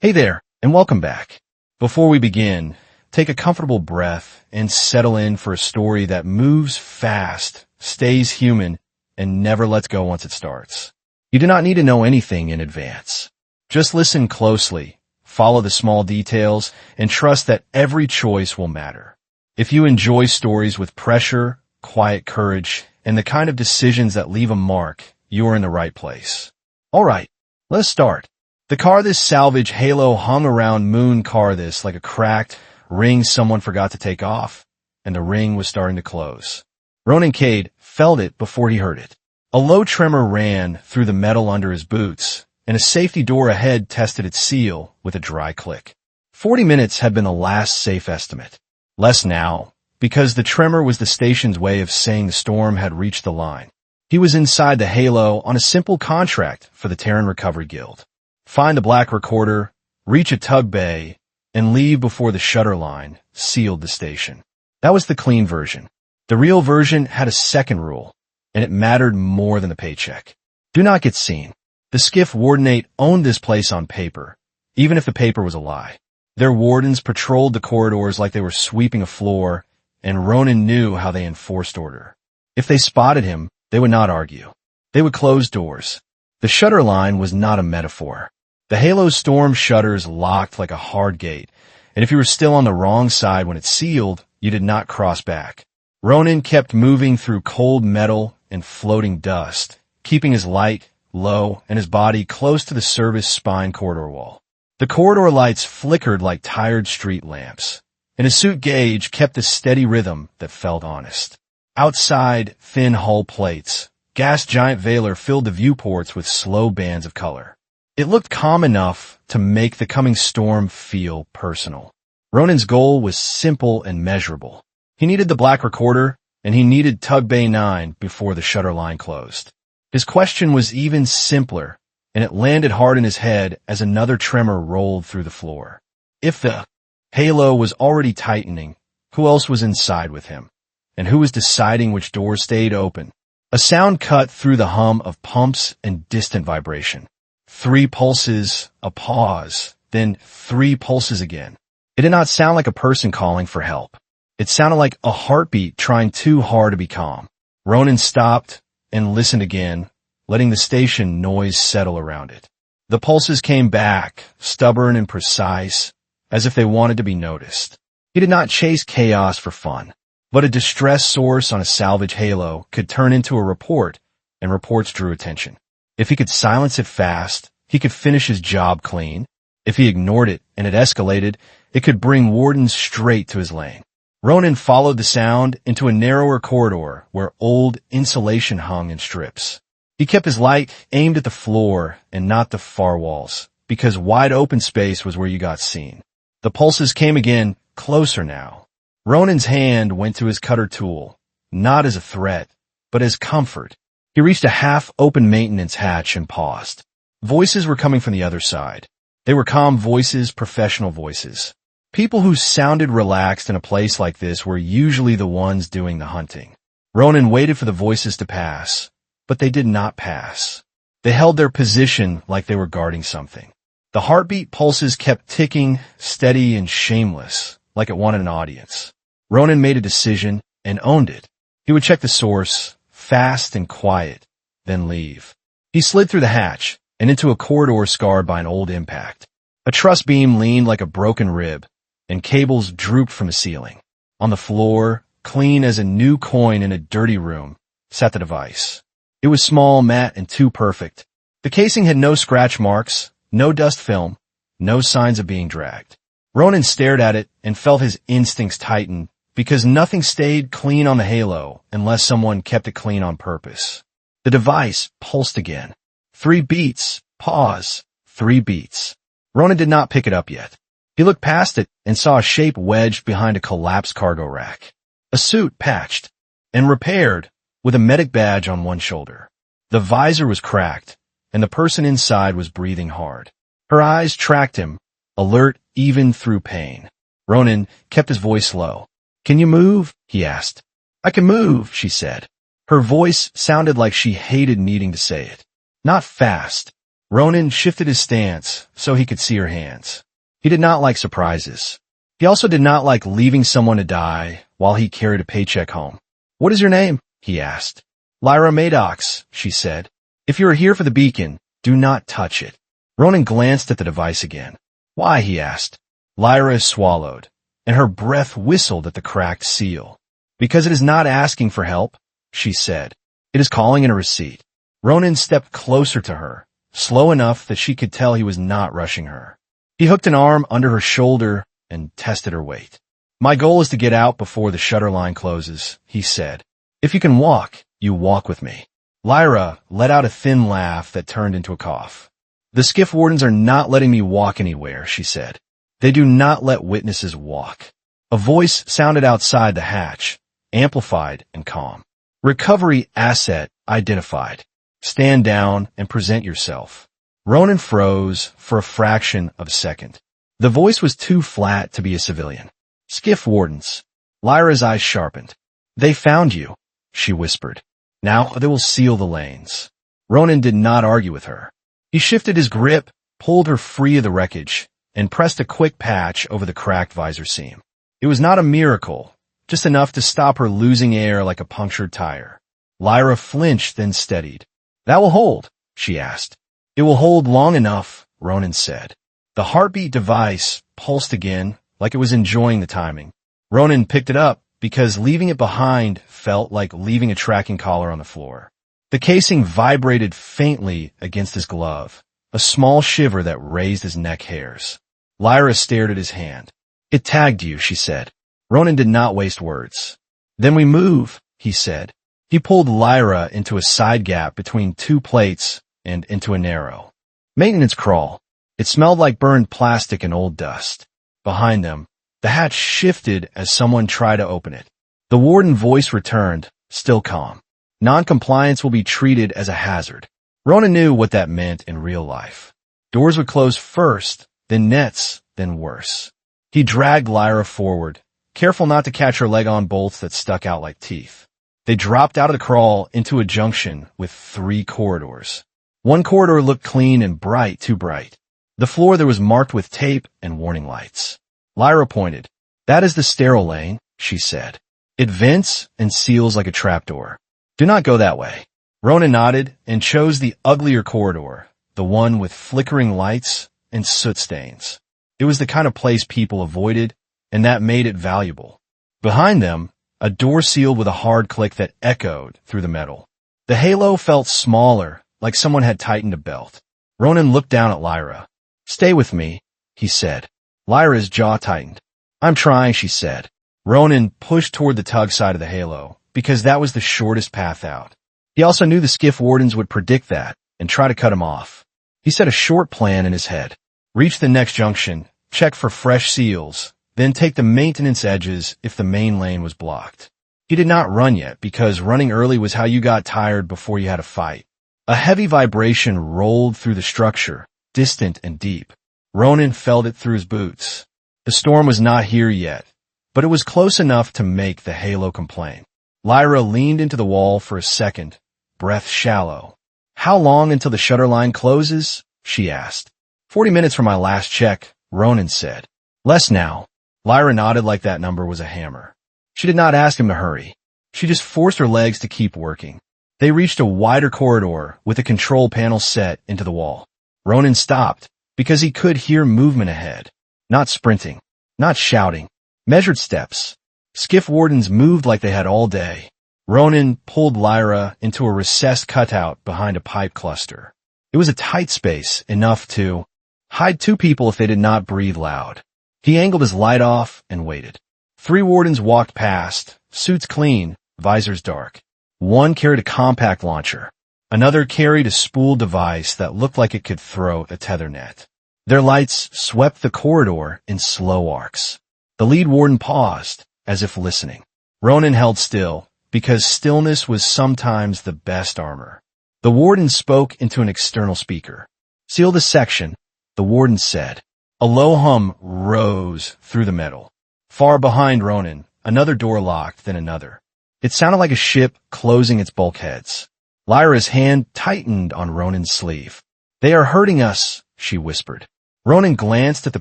Hey there, and welcome back. Before we begin, take a comfortable breath and settle in for a story that moves fast, stays human, and never lets go once it starts. You do not need to know anything in advance. Just listen closely, follow the small details, and trust that every choice will matter. If you enjoy stories with pressure, quiet courage, and the kind of decisions that leave a mark, you're in the right place. Alright, let's start. The car this salvage halo hung around Moon car this like a cracked ring someone forgot to take off, and the ring was starting to close. Ronan Cade felt it before he heard it. A low tremor ran through the metal under his boots, and a safety door ahead tested its seal with a dry click. 40 minutes had been the last safe estimate. Less now, because the tremor was the station's way of saying the storm had reached the line. He was inside the halo on a simple contract for the Terran Recovery Guild. Find the black recorder, reach a tug bay, and leave before the shutter line sealed the station. That was the clean version. The real version had a second rule, and it mattered more than the paycheck. Do not get seen. The skiff wardenate owned this place on paper, even if the paper was a lie. Their wardens patrolled the corridors like they were sweeping a floor, and Ronan knew how they enforced order. If they spotted him, they would not argue. They would close doors. The shutter line was not a metaphor. The Halo storm shutters locked like a hard gate, and if you were still on the wrong side when it sealed, you did not cross back. Ronan kept moving through cold metal and floating dust, keeping his light low and his body close to the service spine corridor wall. The corridor lights flickered like tired street lamps, and his suit gauge kept a steady rhythm that felt honest. Outside, thin hull plates, gas giant veiler filled the viewports with slow bands of color. It looked calm enough to make the coming storm feel personal. Ronan's goal was simple and measurable. He needed the black recorder, and he needed Tug Bay 9 before the shutter line closed. His question was even simpler, and it landed hard in his head as another tremor rolled through the floor. If the halo was already tightening, who else was inside with him? And who was deciding which doors stayed open? A sound cut through the hum of pumps and distant vibration. 3 pulses, a pause, then 3 pulses again. It did not sound like a person calling for help. It sounded like a heartbeat trying too hard to be calm. Ronan stopped and listened again, letting the station noise settle around it. The pulses came back, stubborn and precise, as if they wanted to be noticed. He did not chase chaos for fun, but a distress source on a salvage halo could turn into a report, and reports drew attention. If he could silence it fast, he could finish his job clean. If he ignored it and it escalated, it could bring wardens straight to his lane. Ronan followed the sound into a narrower corridor where old insulation hung in strips. He kept his light aimed at the floor and not the far walls, because wide open space was where you got seen. The pulses came again, closer now. Ronan's hand went to his cutter tool, not as a threat, but as comfort. He reached a half-open maintenance hatch and paused. Voices were coming from the other side. They were calm voices, professional voices. People who sounded relaxed in a place like this were usually the ones doing the hunting. Ronan waited for the voices to pass, but they did not pass. They held their position like they were guarding something. The heartbeat pulses kept ticking, steady and shameless, like it wanted an audience. Ronan made a decision and owned it. He would check the source, fast and quiet, then leave. He slid through the hatch and into a corridor scarred by an old impact. A truss beam leaned like a broken rib, and cables drooped from the ceiling. On the floor, clean as a new coin in a dirty room, sat the device. It was small, matte, and too perfect. The casing had no scratch marks, no dust film, no signs of being dragged. Ronan stared at it and felt his instincts tighten, because nothing stayed clean on the halo unless someone kept it clean on purpose. The device pulsed again. 3 beats, pause, 3 beats. Ronan did not pick it up yet. He looked past it and saw a shape wedged behind a collapsed cargo rack. A suit patched and repaired with a medic badge on one shoulder. The visor was cracked, and the person inside was breathing hard. Her eyes tracked him, alert even through pain. Ronan kept his voice low. "Can you move?" he asked. "I can move," she said. Her voice sounded like she hated needing to say it. "Not fast. Ronan shifted his stance so he could see her hands. He did not like surprises. He also did not like leaving someone to die while he carried a paycheck home. "What is your name?" he asked. "Lyra Maddox," she said. "If you are here for the beacon, do not touch it." Ronan glanced at the device again. "Why?" he asked. Lyra swallowed, and her breath whistled at the cracked seal. "Because it is not asking for help," she said. "It is calling in a receipt." Ronan stepped closer to her, slow enough that she could tell he was not rushing her. He hooked an arm under her shoulder and tested her weight. "My goal is to get out before the shutter line closes," he said. "If you can walk, you walk with me." Lyra let out a thin laugh that turned into a cough. "The skiff wardens are not letting me walk anywhere," she said. "They do not let witnesses walk." A voice sounded outside the hatch, amplified and calm. "Recovery asset identified. Stand down and present yourself." Ronan froze for a fraction of a second. The voice was too flat to be a civilian. "Skiff wardens." Lyra's eyes sharpened. "They found you," she whispered. "Now they will seal the lanes." Ronan did not argue with her. He shifted his grip, pulled her free of the wreckage, and pressed a quick patch over the cracked visor seam. It was not a miracle, just enough to stop her losing air like a punctured tire. Lyra flinched, then steadied. "That will hold?" she asked. "It will hold long enough," Ronan said. The heartbeat device pulsed again, like it was enjoying the timing. Ronan picked it up because leaving it behind felt like leaving a tracking collar on the floor. The casing vibrated faintly against his glove, a small shiver that raised his neck hairs. Lyra stared at his hand. "It tagged you," she said. Ronan did not waste words. "Then we move," he said. He pulled Lyra into a side gap between two plates and into a narrow maintenance crawl. It smelled like burned plastic and old dust. Behind them, the hatch shifted as someone tried to open it. The warden voice returned, still calm. "Non-compliance will be treated as a hazard." Ronan knew what that meant in real life. Doors would close first, then nets, then worse. He dragged Lyra forward, careful not to catch her leg on bolts that stuck out like teeth. They dropped out of the crawl into a junction with 3 corridors. One corridor looked clean and bright, too bright. The floor there was marked with tape and warning lights. Lyra pointed. "That is the sterile lane," she said. "It vents and seals like a trapdoor. Do not go that way." Ronan nodded and chose the uglier corridor, the one with flickering lights and soot stains. It was the kind of place people avoided, and that made it valuable. Behind them, a door sealed with a hard click that echoed through the metal. The halo felt smaller, like someone had tightened a belt. Ronan looked down at Lyra. "Stay with me," he said. Lyra's jaw tightened. "I'm trying," she said. Ronan pushed toward the tug side of the halo, because that was the shortest path out. He also knew the skiff wardens would predict that and try to cut him off. He set a short plan in his head. Reach the next junction, check for fresh seals, then take the maintenance edges if the main lane was blocked. He did not run yet, because running early was how you got tired before you had a fight. A heavy vibration rolled through the structure, distant and deep. Ronan felt it through his boots. The storm was not here yet, but it was close enough to make the halo complain. Lyra leaned into the wall for a second, breath shallow. "How long until the shutter line closes?" she asked. 40 minutes from my last check," Ronan said. "Less now." Lyra nodded like that number was a hammer. She did not ask him to hurry. She just forced her legs to keep working. They reached a wider corridor with a control panel set into the wall. Ronan stopped because he could hear movement ahead. Not sprinting, not shouting, measured steps. Skiff wardens moved like they had all day. Ronan pulled Lyra into a recessed cutout behind a pipe cluster. It was a tight space, enough to hide 2 people if they did not breathe loud. He angled his light off and waited. 3 wardens walked past, suits clean, visors dark. One carried a compact launcher. Another carried a spool device that looked like it could throw a tether net. Their lights swept the corridor in slow arcs. The lead warden paused, as if listening. Ronan held still, because stillness was sometimes the best armor. The warden spoke into an external speaker. "Seal this section," the warden said. A low hum rose through the metal. Far behind Ronan, another door locked, then another. It sounded like a ship closing its bulkheads. Lyra's hand tightened on Ronan's sleeve. "They are hurting us," she whispered. Ronan glanced at the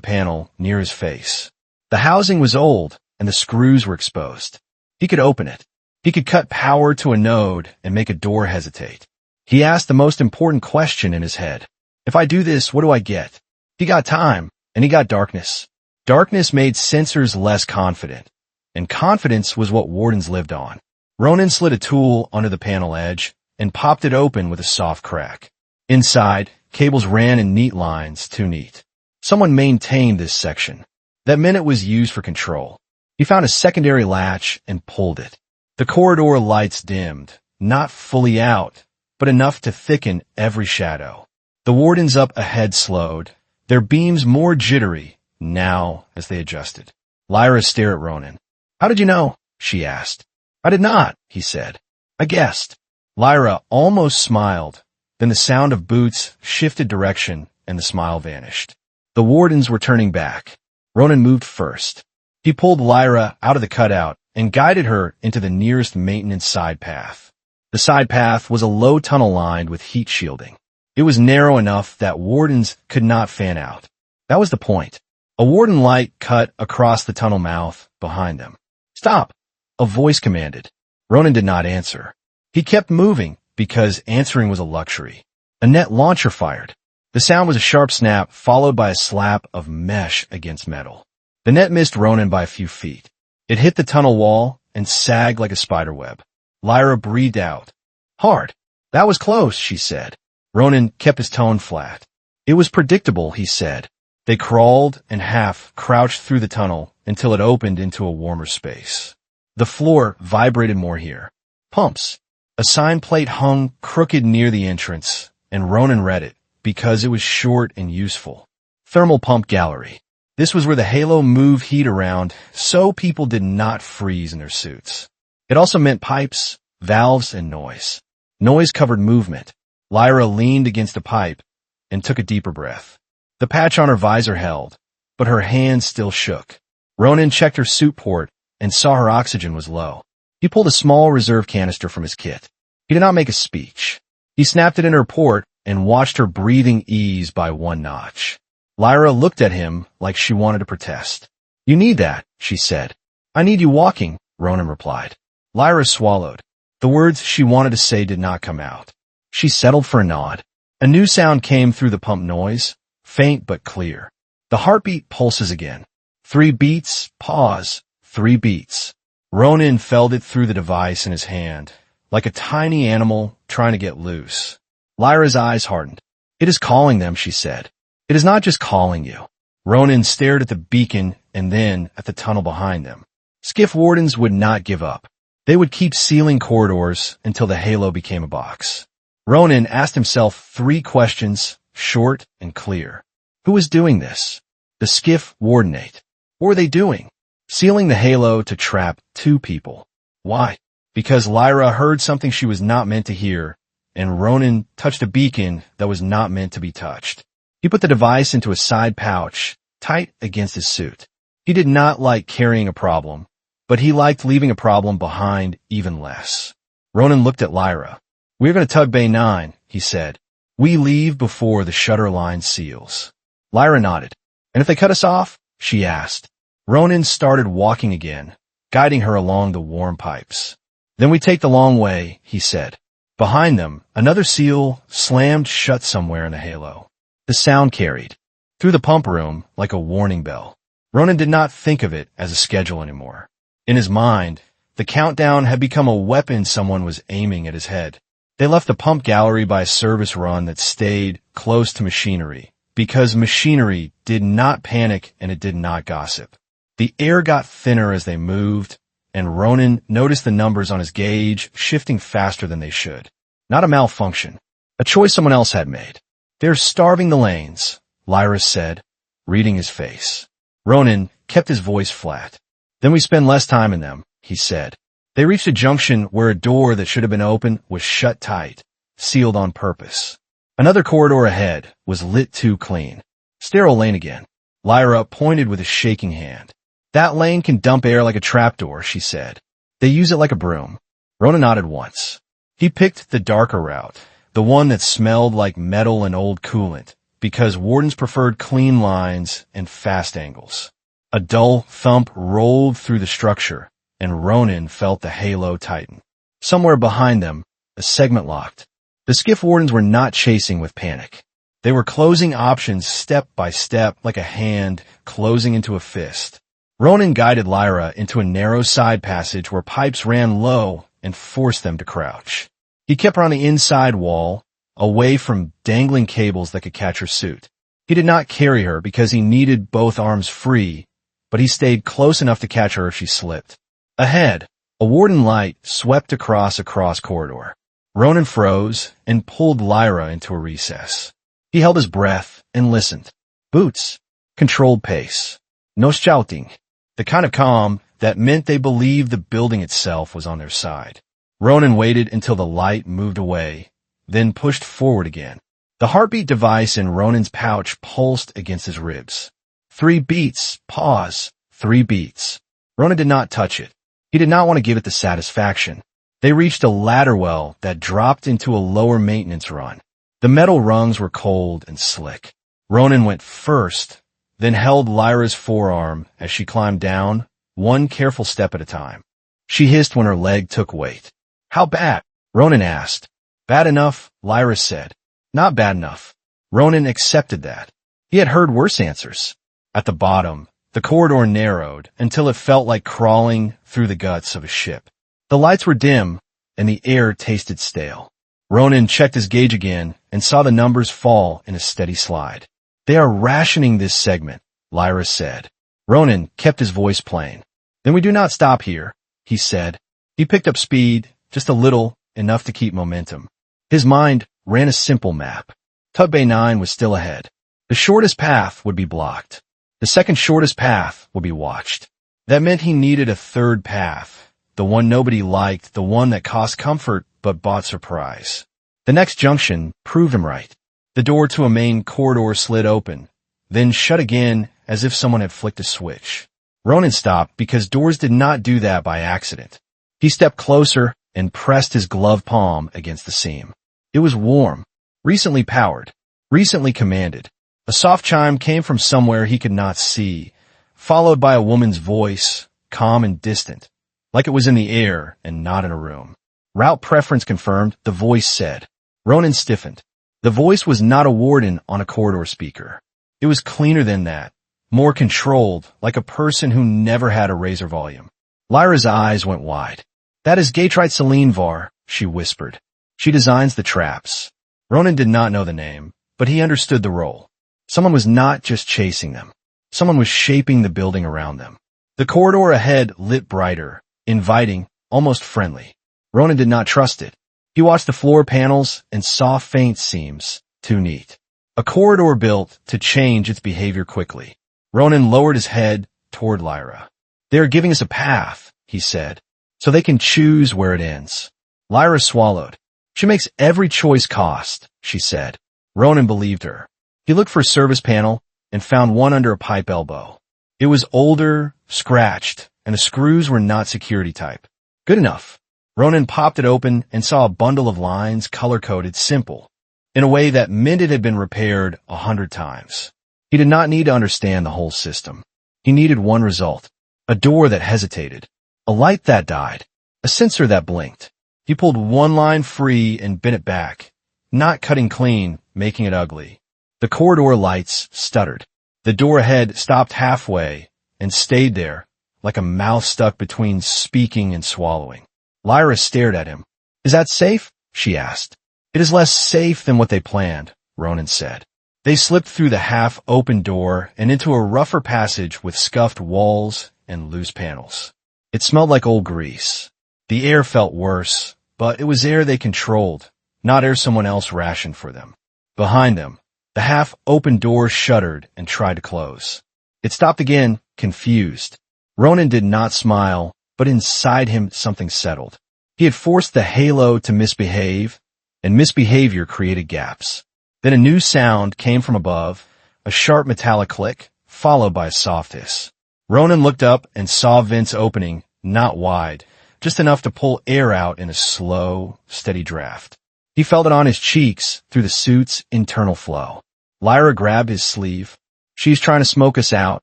panel near his face. The housing was old, and the screws were exposed. He could open it. He could cut power to a node and make a door hesitate. He asked the most important question in his head. If I do this, what do I get? He got time, and he got darkness. Darkness made sensors less confident, and confidence was what wardens lived on. Ronan slid a tool under the panel edge and popped it open with a soft crack. Inside, cables ran in neat lines, too neat. Someone maintained this section. That meant it was used for control. He found a secondary latch and pulled it. The corridor lights dimmed, not fully out, but enough to thicken every shadow. The wardens up ahead slowed, their beams more jittery now as they adjusted. Lyra stared at Ronan. "How did you know?" she asked. "I did not," he said. "I guessed." Lyra almost smiled. Then the sound of boots shifted direction and the smile vanished. The wardens were turning back. Ronan moved first. He pulled Lyra out of the cutout and guided her into the nearest maintenance side path. The side path was a low tunnel lined with heat shielding. It was narrow enough that wardens could not fan out. That was the point. A warden light cut across the tunnel mouth behind them. "Stop!" a voice commanded. Ronan did not answer. He kept moving because answering was a luxury. A net launcher fired. The sound was a sharp snap followed by a slap of mesh against metal. The net missed Ronan by a few feet. It hit the tunnel wall and sagged like a spider web. Lyra breathed out. "Hard." "That was close," she said. Ronan kept his tone flat. "It was predictable," he said. They crawled and half crouched through the tunnel until it opened into a warmer space. The floor vibrated more here. Pumps. A sign plate hung crooked near the entrance, and Ronan read it because it was short and useful. Thermal pump gallery. This was where the halo moved heat around so people did not freeze in their suits. It also meant pipes, valves, and noise. Noise covered movement. Lyra leaned against a pipe and took a deeper breath. The patch on her visor held, but her hands still shook. Ronan checked her suit port and saw her oxygen was low. He pulled a small reserve canister from his kit. He did not make a speech. He snapped it in her port and watched her breathing ease by one notch. Lyra looked at him like she wanted to protest. "You need that," she said. "I need you walking," Ronan replied. Lyra swallowed. The words she wanted to say did not come out. She settled for a nod. A new sound came through the pump noise, faint but clear. The heartbeat pulses again. 3 beats, pause, 3 beats. Ronan felt it through the device in his hand, like a tiny animal trying to get loose. Lyra's eyes hardened. "It is calling them," she said. "It is not just calling you." Ronan stared at the beacon and then at the tunnel behind them. Skiff wardens would not give up. They would keep sealing corridors until the halo became a box. Ronan asked himself 3 questions, short and clear. Who was doing this? The skiff wardenate. What were they doing? Sealing the halo to trap 2 people. Why? Because Lyra heard something she was not meant to hear, and Ronan touched a beacon that was not meant to be touched. He put the device into a side pouch, tight against his suit. He did not like carrying a problem, but he liked leaving a problem behind even less. Ronan looked at Lyra. "We're going to tug Bay 9, he said. "We leave before the shutter line seals." Lyra nodded. "And if they cut us off?" she asked. Ronan started walking again, guiding her along the warm pipes. "Then we take the long way," he said. Behind them, another seal slammed shut somewhere in the halo. The sound carried through the pump room like a warning bell. Ronan did not think of it as a schedule anymore. In his mind, the countdown had become a weapon someone was aiming at his head. They left the pump gallery by a service run that stayed close to machinery, because machinery did not panic and it did not gossip. The air got thinner as they moved, and Ronan noticed the numbers on his gauge shifting faster than they should. Not a malfunction. A choice someone else had made. "They're starving the lanes," Lyra said, reading his face. Ronan kept his voice flat. "Then we spend less time in them," he said. They reached a junction where a door that should have been open was shut tight, sealed on purpose. Another corridor ahead was lit too clean. "Sterile lane again." Lyra pointed with a shaking hand. "That lane can dump air like a trapdoor," she said. "They use it like a broom." Ronan nodded once. He picked the darker route, the one that smelled like metal and old coolant, because wardens preferred clean lines and fast angles. A dull thump rolled through the structure, and Ronan felt the halo tighten. Somewhere behind them, a segment locked. The skiff wardens were not chasing with panic. They were closing options step by step like a hand closing into a fist. Ronan guided Lyra into a narrow side passage where pipes ran low and forced them to crouch. He kept her on the inside wall, away from dangling cables that could catch her suit. He did not carry her because he needed both arms free, but he stayed close enough to catch her if she slipped. Ahead, a warden light swept across a cross corridor. Ronan froze and pulled Lyra into a recess. He held his breath and listened. Boots. Controlled pace. No shouting. The kind of calm that meant they believed the building itself was on their side. Ronan waited until the light moved away, then pushed forward again. The heartbeat device in Ronan's pouch pulsed against his ribs. 3 beats. Pause. 3 beats. Ronan did not touch it. He did not want to give it the satisfaction. They reached a ladder well that dropped into a lower maintenance run. The metal rungs were cold and slick. Ronan went first, then held Lyra's forearm as she climbed down, one careful step at a time. She hissed when her leg took weight. How bad? Ronan asked. Bad enough, Lyra said. Not bad enough. Ronan accepted that. He had heard worse answers. At the bottom, the corridor narrowed until it felt like crawling through the guts of a ship. The lights were dim, and the air tasted stale. Ronan checked his gauge again and saw the numbers fall in a steady slide. They are rationing this segment, Lyra said. Ronan kept his voice plain. Then we do not stop here, he said. He picked up speed, just a little, enough to keep momentum. His mind ran a simple map. Tug Bay 9 was still ahead. The shortest path would be blocked. The second shortest path would be watched. That meant he needed a third path. The one nobody liked, the one that cost comfort but bought surprise. The next junction proved him right. The door to a main corridor slid open, then shut again as if someone had flicked a switch. Ronan stopped because doors did not do that by accident. He stepped closer and pressed his gloved palm against the seam. It was warm, recently powered, recently commanded. A soft chime came from somewhere he could not see, followed by a woman's voice, calm and distant, like it was in the air and not in a room. Route preference confirmed, the voice said. Ronan stiffened. The voice was not a warden on a corridor speaker. It was cleaner than that, more controlled, like a person who never had a razor volume. Lyra's eyes went wide. That is Gatrite Celine Var, she whispered. She designs the traps. Ronan did not know the name, but he understood the role. Someone was not just chasing them. Someone was shaping the building around them. The corridor ahead lit brighter, inviting, almost friendly. Ronan did not trust it. He watched the floor panels and saw faint seams, too neat. A corridor built to change its behavior quickly. Ronan lowered his head toward Lyra. They are giving us a path, he said, so they can choose where it ends. Lyra swallowed. She makes every choice cost, she said. Ronan believed her. He looked for a service panel and found one under a pipe elbow. It was older, scratched, and the screws were not security type. Good enough. Ronan popped it open and saw a bundle of lines color-coded simple, in a way that meant it had been repaired 100 times. He did not need to understand the whole system. He needed one result. A door that hesitated. A light that died. A sensor that blinked. He pulled one line free and bent it back, not cutting clean, making it ugly. The corridor lights stuttered. The door ahead stopped halfway and stayed there, like a mouth stuck between speaking and swallowing. Lyra stared at him. Is that safe? She asked. It is less safe than what they planned, Ronan said. They slipped through the half-open door and into a rougher passage with scuffed walls and loose panels. It smelled like old grease. The air felt worse, but it was air they controlled, not air someone else rationed for them. Behind them, the half-open door shuddered and tried to close. It stopped again, confused. Ronan did not smile, but inside him something settled. He had forced the halo to misbehave, and misbehavior created gaps. Then a new sound came from above, a sharp metallic click, followed by a soft hiss. Ronan looked up and saw vents opening, not wide, just enough to pull air out in a slow, steady draft. He felt it on his cheeks through the suit's internal flow. Lyra grabbed his sleeve. "She's trying to smoke us out,"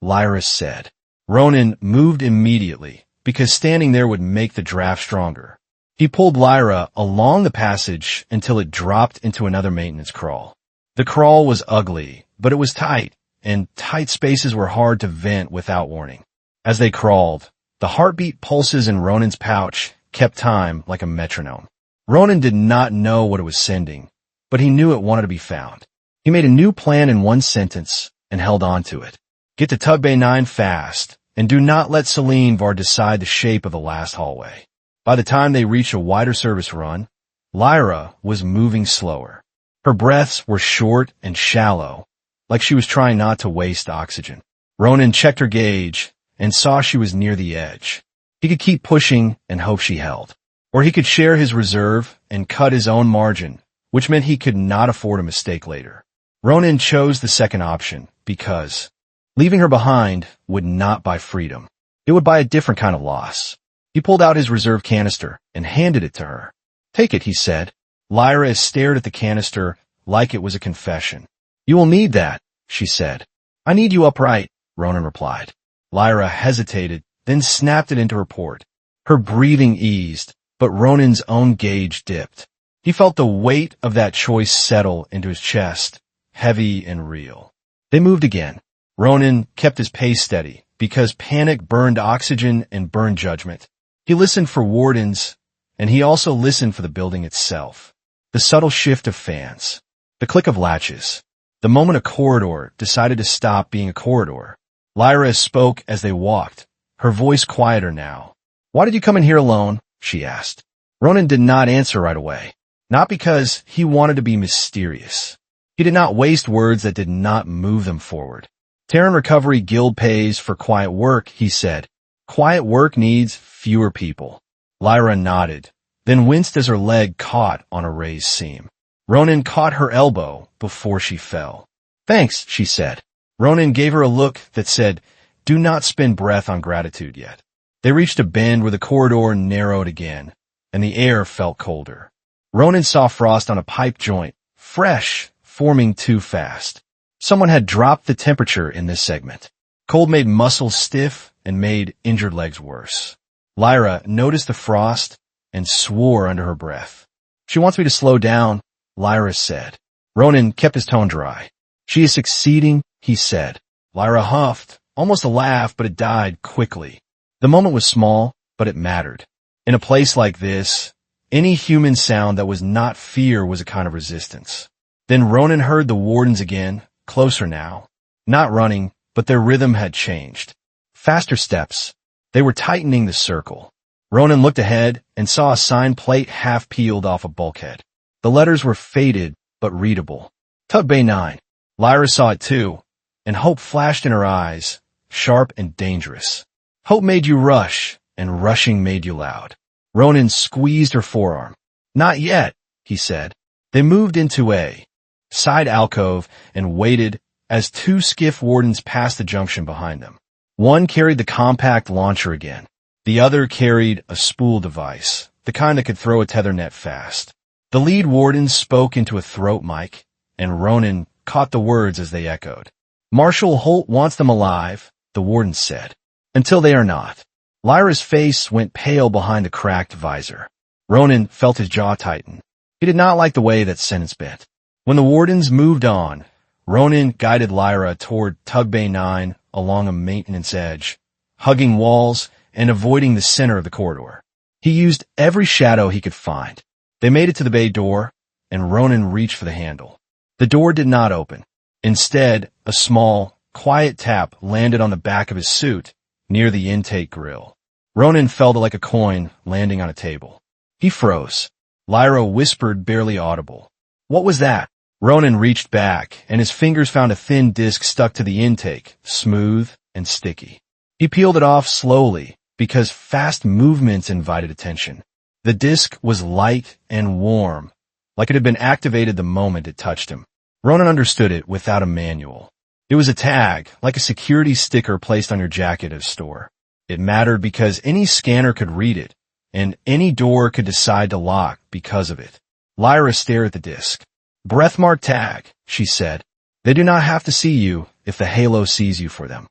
Lyra said. Ronan moved immediately, because standing there would make the draft stronger. He pulled Lyra along the passage until it dropped into another maintenance crawl. The crawl was ugly, but it was tight, and tight spaces were hard to vent without warning. As they crawled, the heartbeat pulses in Ronan's pouch kept time like a metronome. Ronan did not know what it was sending, but he knew it wanted to be found. He made a new plan in one sentence and held on to it. "Get to Tug Bay 9 fast, and do not let Celine Var decide the shape of the last hallway." By the time they reached a wider service run, Lyra was moving slower. Her breaths were short and shallow, like she was trying not to waste oxygen. Ronan checked her gauge and saw she was near the edge. He could keep pushing and hope she held. Or he could share his reserve and cut his own margin, which meant he could not afford a mistake later. Ronan chose the second option because leaving her behind would not buy freedom. It would buy a different kind of loss. He pulled out his reserve canister and handed it to her. "Take it," he said. Lyra stared at the canister like it was a confession. "You will need that," she said. "I need you upright," Ronan replied. Lyra hesitated, then snapped it into her port. Her breathing eased, but Ronan's own gauge dipped. He felt the weight of that choice settle into his chest, heavy and real. They moved again. Ronan kept his pace steady, because panic burned oxygen and burned judgment. He listened for wardens, and he also listened for the building itself. The subtle shift of fans. The click of latches. The moment a corridor decided to stop being a corridor. Lyra spoke as they walked, her voice quieter now. "Why did you come in here alone?" she asked. Ronan did not answer right away. Not because he wanted to be mysterious. He did not waste words that did not move them forward. "Terran Recovery Guild pays for quiet work," he said. "Quiet work needs fewer people." Lyra nodded, then winced as her leg caught on a raised seam. Ronan caught her elbow before she fell. "Thanks," she said. Ronan gave her a look that said, "Do not spend breath on gratitude yet." They reached a bend where the corridor narrowed again, and the air felt colder. Ronan saw frost on a pipe joint, fresh, forming too fast. Someone had dropped the temperature in this segment. Cold made muscles stiff and made injured legs worse. Lyra noticed the frost and swore under her breath. "She wants me to slow down," Lyra said. Ronan kept his tone dry. "She is succeeding," he said. Lyra huffed, almost a laugh, but it died quickly. The moment was small, but it mattered. In a place like this, any human sound that was not fear was a kind of resistance. Then Ronan heard the wardens again, closer now. Not running, but their rhythm had changed. Faster steps. They were tightening the circle. Ronan looked ahead and saw a sign plate half peeled off a bulkhead. The letters were faded, but readable. Tug Bay 9. Lyra saw it too, and hope flashed in her eyes, sharp and dangerous. Hope made you rush, and rushing made you loud. Ronan squeezed her forearm. "Not yet," he said. They moved into a side alcove and waited as two skiff wardens passed the junction behind them. One carried the compact launcher again. The other carried a spool device, the kind that could throw a tether net fast. The lead warden spoke into a throat mic, and Ronan caught the words as they echoed. "Marshal Holt wants them alive," the warden said. "Until they are not." Lyra's face went pale behind the cracked visor. Ronan felt his jaw tighten. He did not like the way that sentence bent. When the wardens moved on, Ronan guided Lyra toward Tug Bay 9 along a maintenance edge, hugging walls and avoiding the center of the corridor. He used every shadow he could find. They made it to the bay door, and Ronan reached for the handle. The door did not open. Instead, a small, quiet tap landed on the back of his suit, near the intake grill. Ronan felt like a coin landing on a table. He froze. Lyra whispered, barely audible. "What was that?" Ronan reached back, and his fingers found a thin disc stuck to the intake, smooth and sticky. He peeled it off slowly, because fast movements invited attention. The disc was light and warm, like it had been activated the moment it touched him. Ronan understood it without a manual. It was a tag, like a security sticker placed on your jacket at a store. It mattered because any scanner could read it, and any door could decide to lock because of it. Lyra stared at the disk. Breathmark tag, she said. They do not have to see you if the halo sees you for them.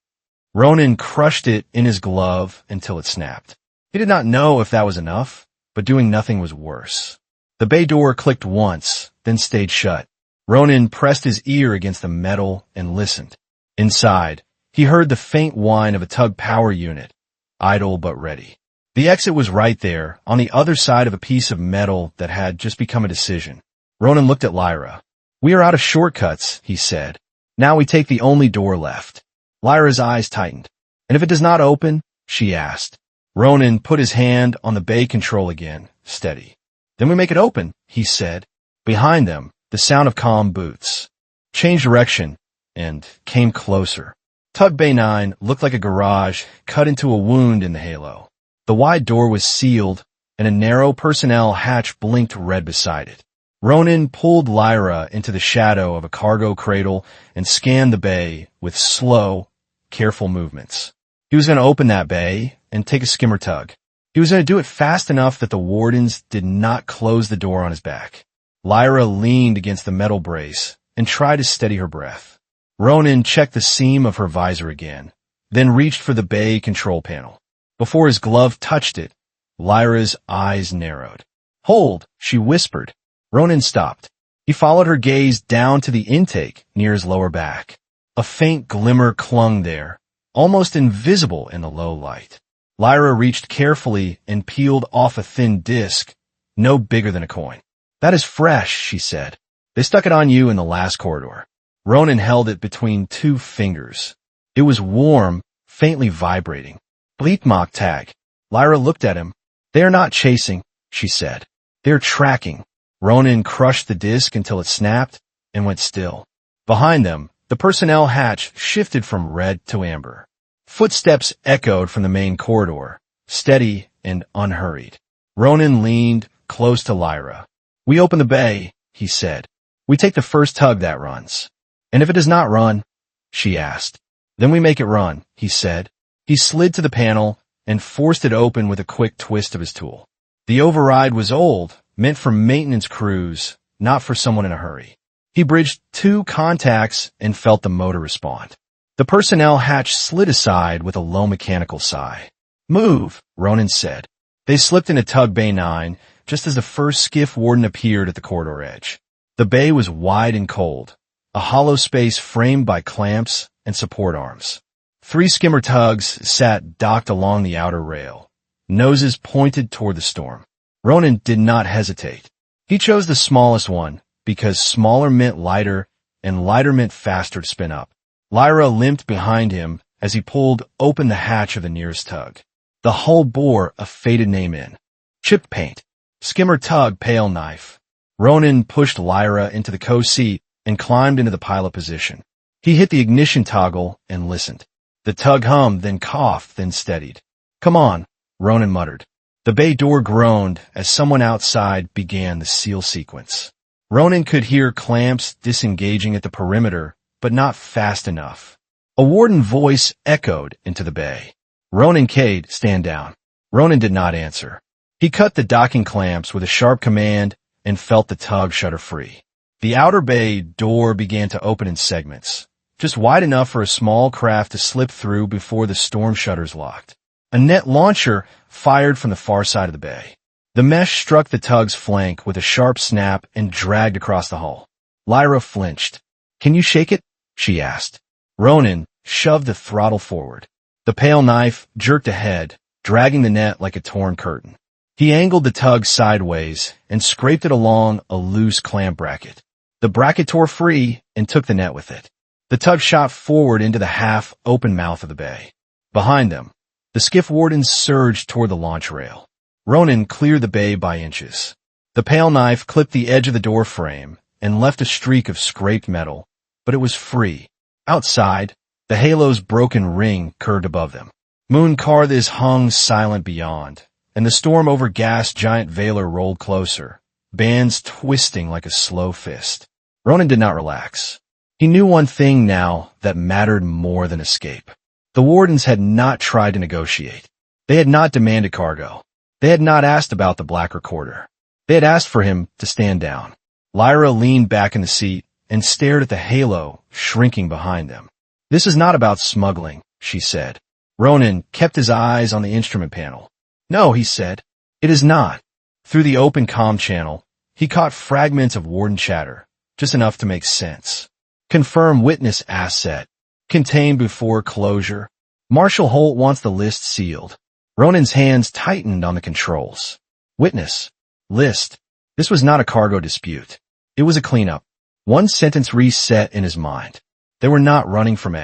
Ronan crushed it in his glove until it snapped. He did not know if that was enough, but doing nothing was worse. The bay door clicked once, then stayed shut. Ronan pressed his ear against the metal and listened. Inside, he heard the faint whine of a tug power unit, idle but ready. The exit was right there, on the other side of a piece of metal that had just become a decision. Ronan looked at Lyra. We are out of shortcuts, he said. Now we take the only door left. Lyra's eyes tightened. And if it does not open? She asked. Ronan put his hand on the bay control again, steady. Then we make it open, he said. Behind them, the sound of calm boots. Changed direction, and came closer. Tug Bay 9 looked like a garage cut into a wound in the halo. The wide door was sealed, and a narrow personnel hatch blinked red beside it. Ronan pulled Lyra into the shadow of a cargo cradle and scanned the bay with slow, careful movements. He was going to open that bay and take a skimmer tug. He was going to do it fast enough that the wardens did not close the door on his back. Lyra leaned against the metal brace and tried to steady her breath. Ronan checked the seam of her visor again, then reached for the bay control panel. Before his glove touched it, Lyra's eyes narrowed. Hold, she whispered. Ronan stopped. He followed her gaze down to the intake near his lower back. A faint glimmer clung there, almost invisible in the low light. Lyra reached carefully and peeled off a thin disc, no bigger than a coin. That is fresh, she said. They stuck it on you in the last corridor. Ronan held it between two fingers. It was warm, faintly vibrating. Bleepmock tag. Lyra looked at him. They are not chasing, she said. They are tracking. Ronan crushed the disc until it snapped and went still. Behind them, the personnel hatch shifted from red to amber. Footsteps echoed from the main corridor, steady and unhurried. Ronan leaned close to Lyra. We open the bay, he said. We take the first tug that runs. And if it does not run? She asked. Then we make it run, he said. He slid to the panel and forced it open with a quick twist of his tool. The override was old, meant for maintenance crews, not for someone in a hurry. He bridged two contacts and felt the motor respond. The personnel hatch slid aside with a low mechanical sigh. Move, Ronan said. They slipped into Tug Bay 9 just as the first skiff warden appeared at the corridor edge. The bay was wide and cold, a hollow space framed by clamps and support arms. 3 skimmer tugs sat docked along the outer rail, noses pointed toward the storm. Ronan did not hesitate. He chose the smallest one because smaller meant lighter and lighter meant faster to spin up. Lyra limped behind him as he pulled open the hatch of the nearest tug. The hull bore a faded name in. Chip paint. Skimmer tug pale knife. Ronan pushed Lyra into the co-seat and climbed into the pilot position. He hit the ignition toggle and listened. The tug hummed, then coughed, then steadied. Come on, Ronan muttered. The bay door groaned as someone outside began the seal sequence. Ronan could hear clamps disengaging at the perimeter, but not fast enough. A warden voice echoed into the bay. Ronan Cade, stand down. Ronan did not answer. He cut the docking clamps with a sharp command and felt the tug shudder free. The outer bay door began to open in segments, just wide enough for a small craft to slip through before the storm shutters locked. A net launcher fired from the far side of the bay. The mesh struck the tug's flank with a sharp snap and dragged across the hull. Lyra flinched. Can you shake it? She asked. Ronan shoved the throttle forward. The pale knife jerked ahead, dragging the net like a torn curtain. He angled the tug sideways and scraped it along a loose clamp bracket. The bracket tore free and took the net with it. The tug shot forward into the half-open mouth of the bay. Behind them, the skiff wardens surged toward the launch rail. Ronan cleared the bay by inches. The pale knife clipped the edge of the door frame and left a streak of scraped metal, but it was free. Outside, the halo's broken ring curved above them. Moon Carthus hung silent beyond, and the storm over gas giant Valor rolled closer, bands twisting like a slow fist. Ronan did not relax. He knew one thing now that mattered more than escape. The wardens had not tried to negotiate. They had not demanded cargo. They had not asked about the black recorder. They had asked for him to stand down. Lyra leaned back in the seat and stared at the halo shrinking behind them. "This is not about smuggling," she said. Ronan kept his eyes on the instrument panel. "No," he said. "It is not." Through the open comm channel, he caught fragments of warden chatter, just enough to make sense. "Confirm witness asset. Contained before closure. Marshal Holt wants the list sealed." Ronan's hands tightened on the controls. Witness. List. This was not a cargo dispute. It was a cleanup. One sentence reset in his mind. They were not running from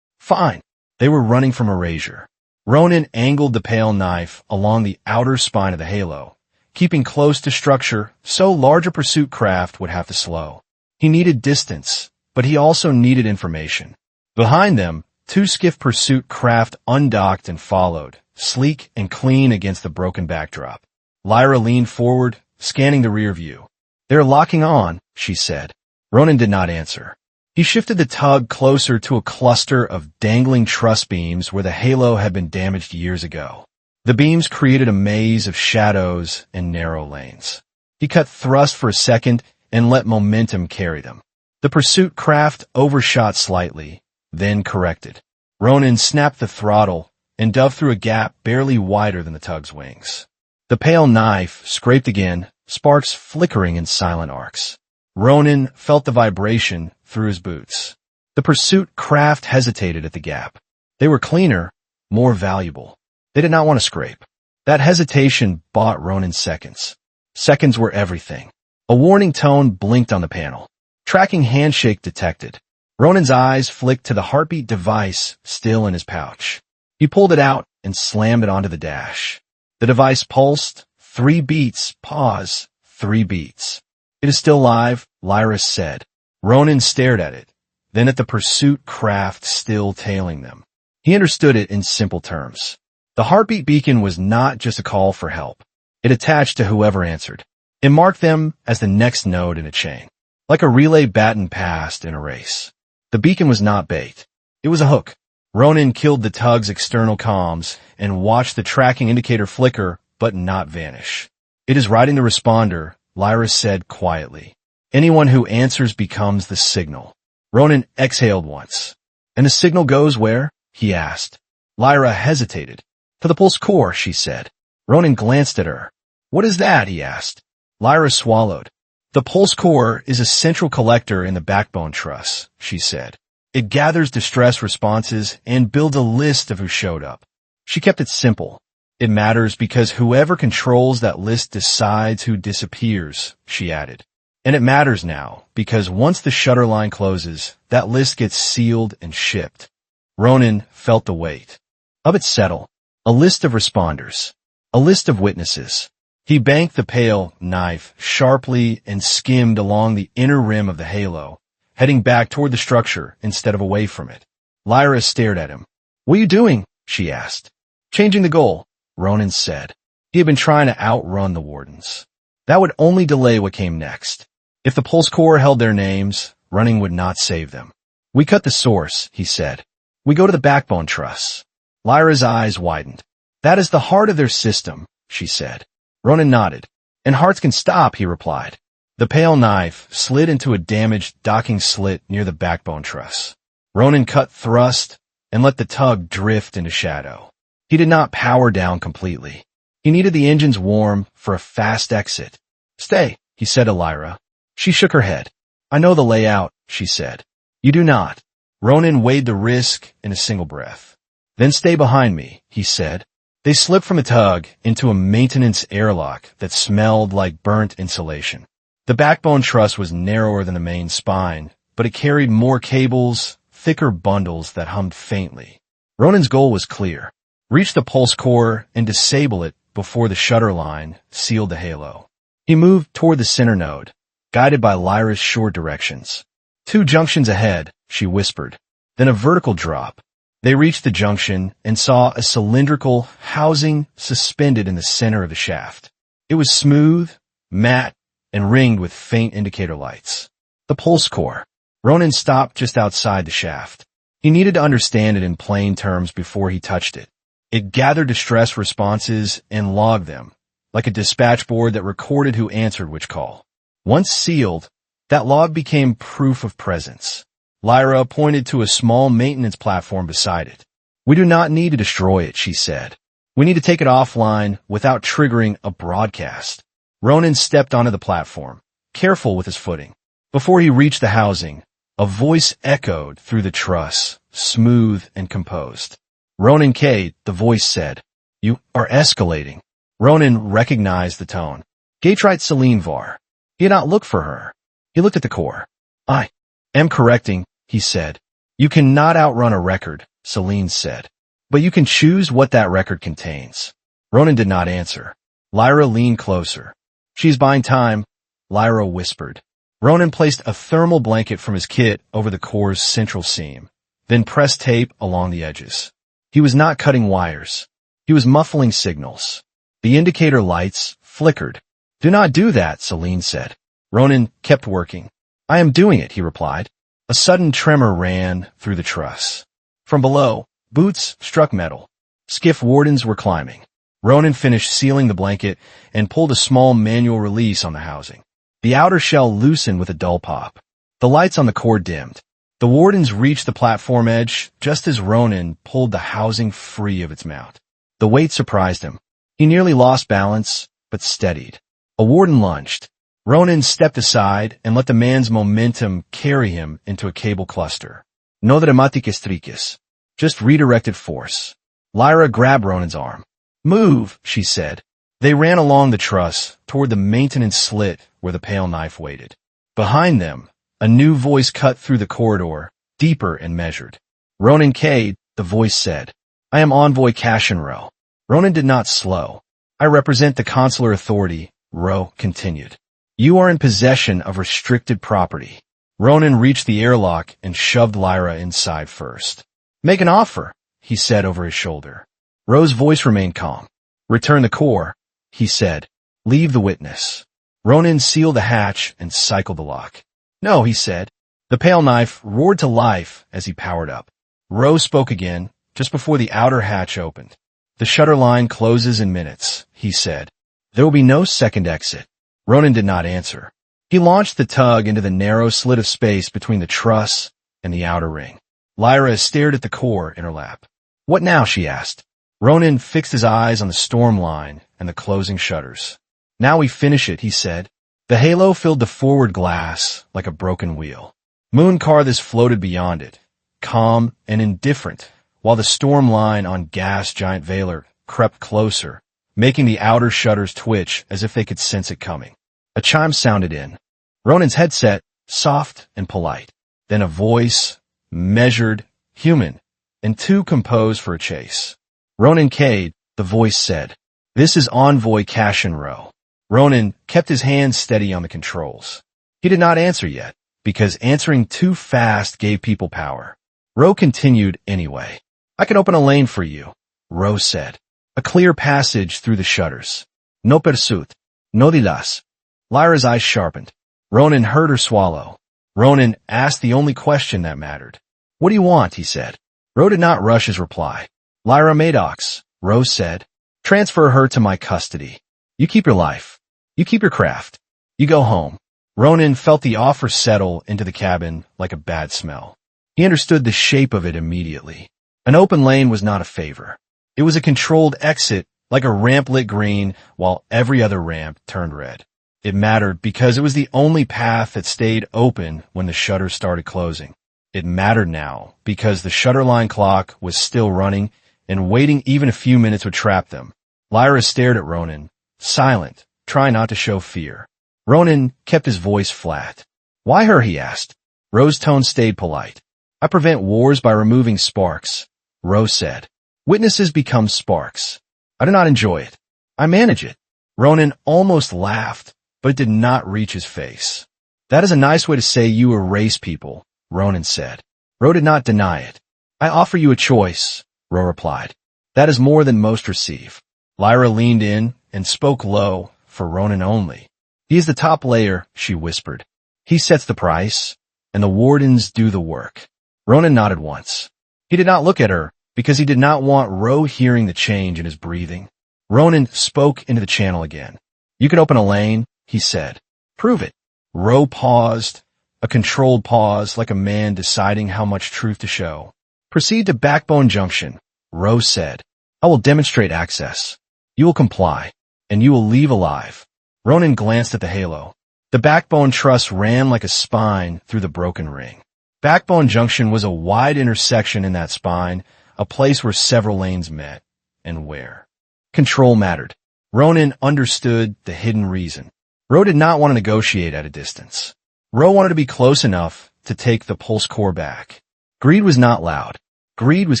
Fine. They were running from erasure. Ronan angled the pale knife along the outer spine of the halo, keeping close to structure so larger pursuit craft would have to slow. He needed distance, but he also needed information. Behind them, two skiff pursuit craft undocked and followed, sleek and clean against the broken backdrop. Lyra leaned forward, scanning the rear view. "They're locking on," she said. Ronan did not answer. He shifted the tug closer to a cluster of dangling truss beams where the halo had been damaged years ago. The beams created a maze of shadows and narrow lanes. He cut thrust for a second and let momentum carry them. The pursuit craft overshot slightly, then corrected. Ronan snapped the throttle and dove through a gap barely wider than the tug's wings. The pale knife scraped again, sparks flickering in silent arcs. Ronan felt the vibration through his boots. The pursuit craft hesitated at the gap. They were cleaner, more valuable. They did not want to scrape. That hesitation bought Ronan seconds. Seconds were everything. A warning tone blinked on the panel. Tracking handshake detected. Ronan's eyes flicked to the heartbeat device still in his pouch. He pulled it out and slammed it onto the dash. The device pulsed. 3 beats. Pause. 3 beats. "It is still live," Lyra said. Ronan stared at it, then at the pursuit craft still tailing them. He understood it in simple terms. The heartbeat beacon was not just a call for help. It attached to whoever answered. It marked them as the next node in a chain, like a relay baton passed in a race. The beacon was not bait. It was a hook. Ronan killed the tug's external comms and watched the tracking indicator flicker but not vanish. "It is writing the responder," Lyra said quietly. "Anyone who answers becomes the signal." Ronan exhaled once. "And the signal goes where?" he asked. Lyra hesitated. "To the pulse core," she said. Ronan glanced at her. "What is that?" he asked. Lyra swallowed. "The pulse core is a central collector in the backbone truss," she said. "It gathers distress responses and builds a list of who showed up." She kept it simple. "It matters because whoever controls that list decides who disappears," she added. "And it matters now because once the shutter line closes, that list gets sealed and shipped." Ronan felt the weight of it settle. A list of responders. A list of witnesses. He banked the pale knife sharply and skimmed along the inner rim of the halo, heading back toward the structure instead of away from it. Lyra stared at him. "What are you doing?" she asked. "Changing the goal," Ronan said. He had been trying to outrun the wardens. That would only delay what came next. If the pulse core held their names, running would not save them. "We cut the source," he said. "We go to the backbone truss." Lyra's eyes widened. "That is the heart of their system," she said. Ronan nodded. "And hearts can stop," he replied. The pale knife slid into a damaged docking slit near the backbone truss. Ronan cut thrust and let the tug drift into shadow. He did not power down completely. He needed the engines warm for a fast exit. "Stay," he said to Lyra. She shook her head. "I know the layout," she said. "You do not." Ronan weighed the risk in a single breath. "Then stay behind me," he said. They slipped from the tug into a maintenance airlock that smelled like burnt insulation. The backbone truss was narrower than the main spine, but it carried more cables, thicker bundles that hummed faintly. Ronan's goal was clear. Reach the pulse core and disable it before the shutter line sealed the halo. He moved toward the center node, guided by Lyra's short directions. 2 junctions ahead, she whispered. Then a vertical drop. They reached the junction and saw a cylindrical housing suspended in the center of the shaft. It was smooth, matte, and ringed with faint indicator lights. The pulse core. Ronan stopped just outside the shaft. He needed to understand it in plain terms before he touched it. It gathered distress responses and logged them, like a dispatch board that recorded who answered which call. Once sealed, that log became proof of presence. Lyra pointed to a small maintenance platform beside it. "We do not need to destroy it," she said. "We need to take it offline without triggering a broadcast." Ronan stepped onto the platform, careful with his footing. Before he reached the housing, a voice echoed through the truss, smooth and composed. "Ronan K," the voice said. "You are escalating." Ronan recognized the tone. Gatewright Celine Var. He had not looked for her. He looked at the core. "I am correcting," he said. "You cannot outrun a record," Celine said. "But you can choose what that record contains." Ronan did not answer. Lyra leaned closer. "She's buying time," Lyra whispered. Ronan placed a thermal blanket from his kit over the core's central seam, then pressed tape along the edges. He was not cutting wires. He was muffling signals. The indicator lights flickered. "Do not do that," Celine said. Ronan kept working. "I am doing it," he replied. A sudden tremor ran through the truss. From below, boots struck metal. Skiff wardens were climbing. Ronan finished sealing the blanket and pulled a small manual release on the housing. The outer shell loosened with a dull pop. The lights on the core dimmed. The wardens reached the platform edge just as Ronan pulled the housing free of its mount. The weight surprised him. He nearly lost balance, but steadied. A warden lunged. Ronan stepped aside and let the man's momentum carry him into a cable cluster. No dramatic triques. Just redirected force. Lyra grabbed Ronan's arm. "Move," she said. They ran along the truss toward the maintenance slit where the pale knife waited. Behind them, a new voice cut through the corridor, deeper and measured. "Ronan K," the voice said. "I am Envoy Cashinro." Ronan did not slow. "I represent the consular authority," Ro continued. "You are in possession of restricted property." Ronan reached the airlock and shoved Lyra inside first. "Make an offer," he said over his shoulder. Ro's voice remained calm. "Return the core," he said. "Leave the witness." Ronan sealed the hatch and cycled the lock. "No," he said. The pale knife roared to life as he powered up. Ro spoke again, just before the outer hatch opened. "The shutter line closes in minutes," he said. "There will be no second exit." Ronan did not answer. He launched the tug into the narrow slit of space between the truss and the outer ring. Lyra stared at the core in her lap. "What now?" she asked. Ronan fixed his eyes on the storm line and the closing shutters. "Now we finish it," he said. The halo filled the forward glass like a broken wheel. Moon Carthus floated beyond it, calm and indifferent, while the storm line on gas giant Valor crept closer, making the outer shutters twitch as if they could sense it coming. A chime sounded in. Ronan's headset, soft and polite. Then a voice, measured, human, and too composed for a chase. "Ronan K," the voice said. "This is Envoy Cashinro." Ronan kept his hands steady on the controls. He did not answer yet, because answering too fast gave people power. Ro continued anyway. "I can open a lane for you," Ro said. "A clear passage through the shutters. No pursuit. No dilas." Lyra's eyes sharpened. Ronan heard her swallow. Ronan asked the only question that mattered. "What do you want?" he said. Ro did not rush his reply. "Lyra Maddox," Ro said. "Transfer her to my custody. You keep your life. You keep your craft. You go home." Ronan felt the offer settle into the cabin like a bad smell. He understood the shape of it immediately. An open lane was not a favor. It was a controlled exit, like a ramp lit green, while every other ramp turned red. It mattered because it was the only path that stayed open when the shutters started closing. It mattered now because the shutter line clock was still running, and waiting even a few minutes would trap them. Lyra stared at Ronan, silent, trying not to show fear. Ronan kept his voice flat. "Why her?" he asked. Ro's tone stayed polite. "I prevent wars by removing sparks," Ro said. "Witnesses become sparks. I do not enjoy it. I manage it." Ronan almost laughed, but it did not reach his face. "That is a nice way to say you erase people," Ronan said. Ro did not deny it. "I offer you a choice," Ro replied. "That is more than most receive." Lyra leaned in and spoke low, for Ronan only. "He is the top layer," she whispered. "He sets the price, and the wardens do the work." Ronan nodded once. He did not look at her, because he did not want Ro hearing the change in his breathing. Ronan spoke into the channel again. You can open a lane, he said. Prove it. Ro paused, a controlled pause like a man deciding how much truth to show. Proceed to Backbone Junction, Ro said. I will demonstrate access. You will comply, and you will leave alive. Ronan glanced at the halo. The backbone truss ran like a spine through the broken ring. Backbone Junction was a wide intersection in that spine, a place where several lanes met, and where control mattered. Ronan understood the hidden reason. Ro did not want to negotiate at a distance. Ro wanted to be close enough to take the pulse core back. Greed was not loud. Greed was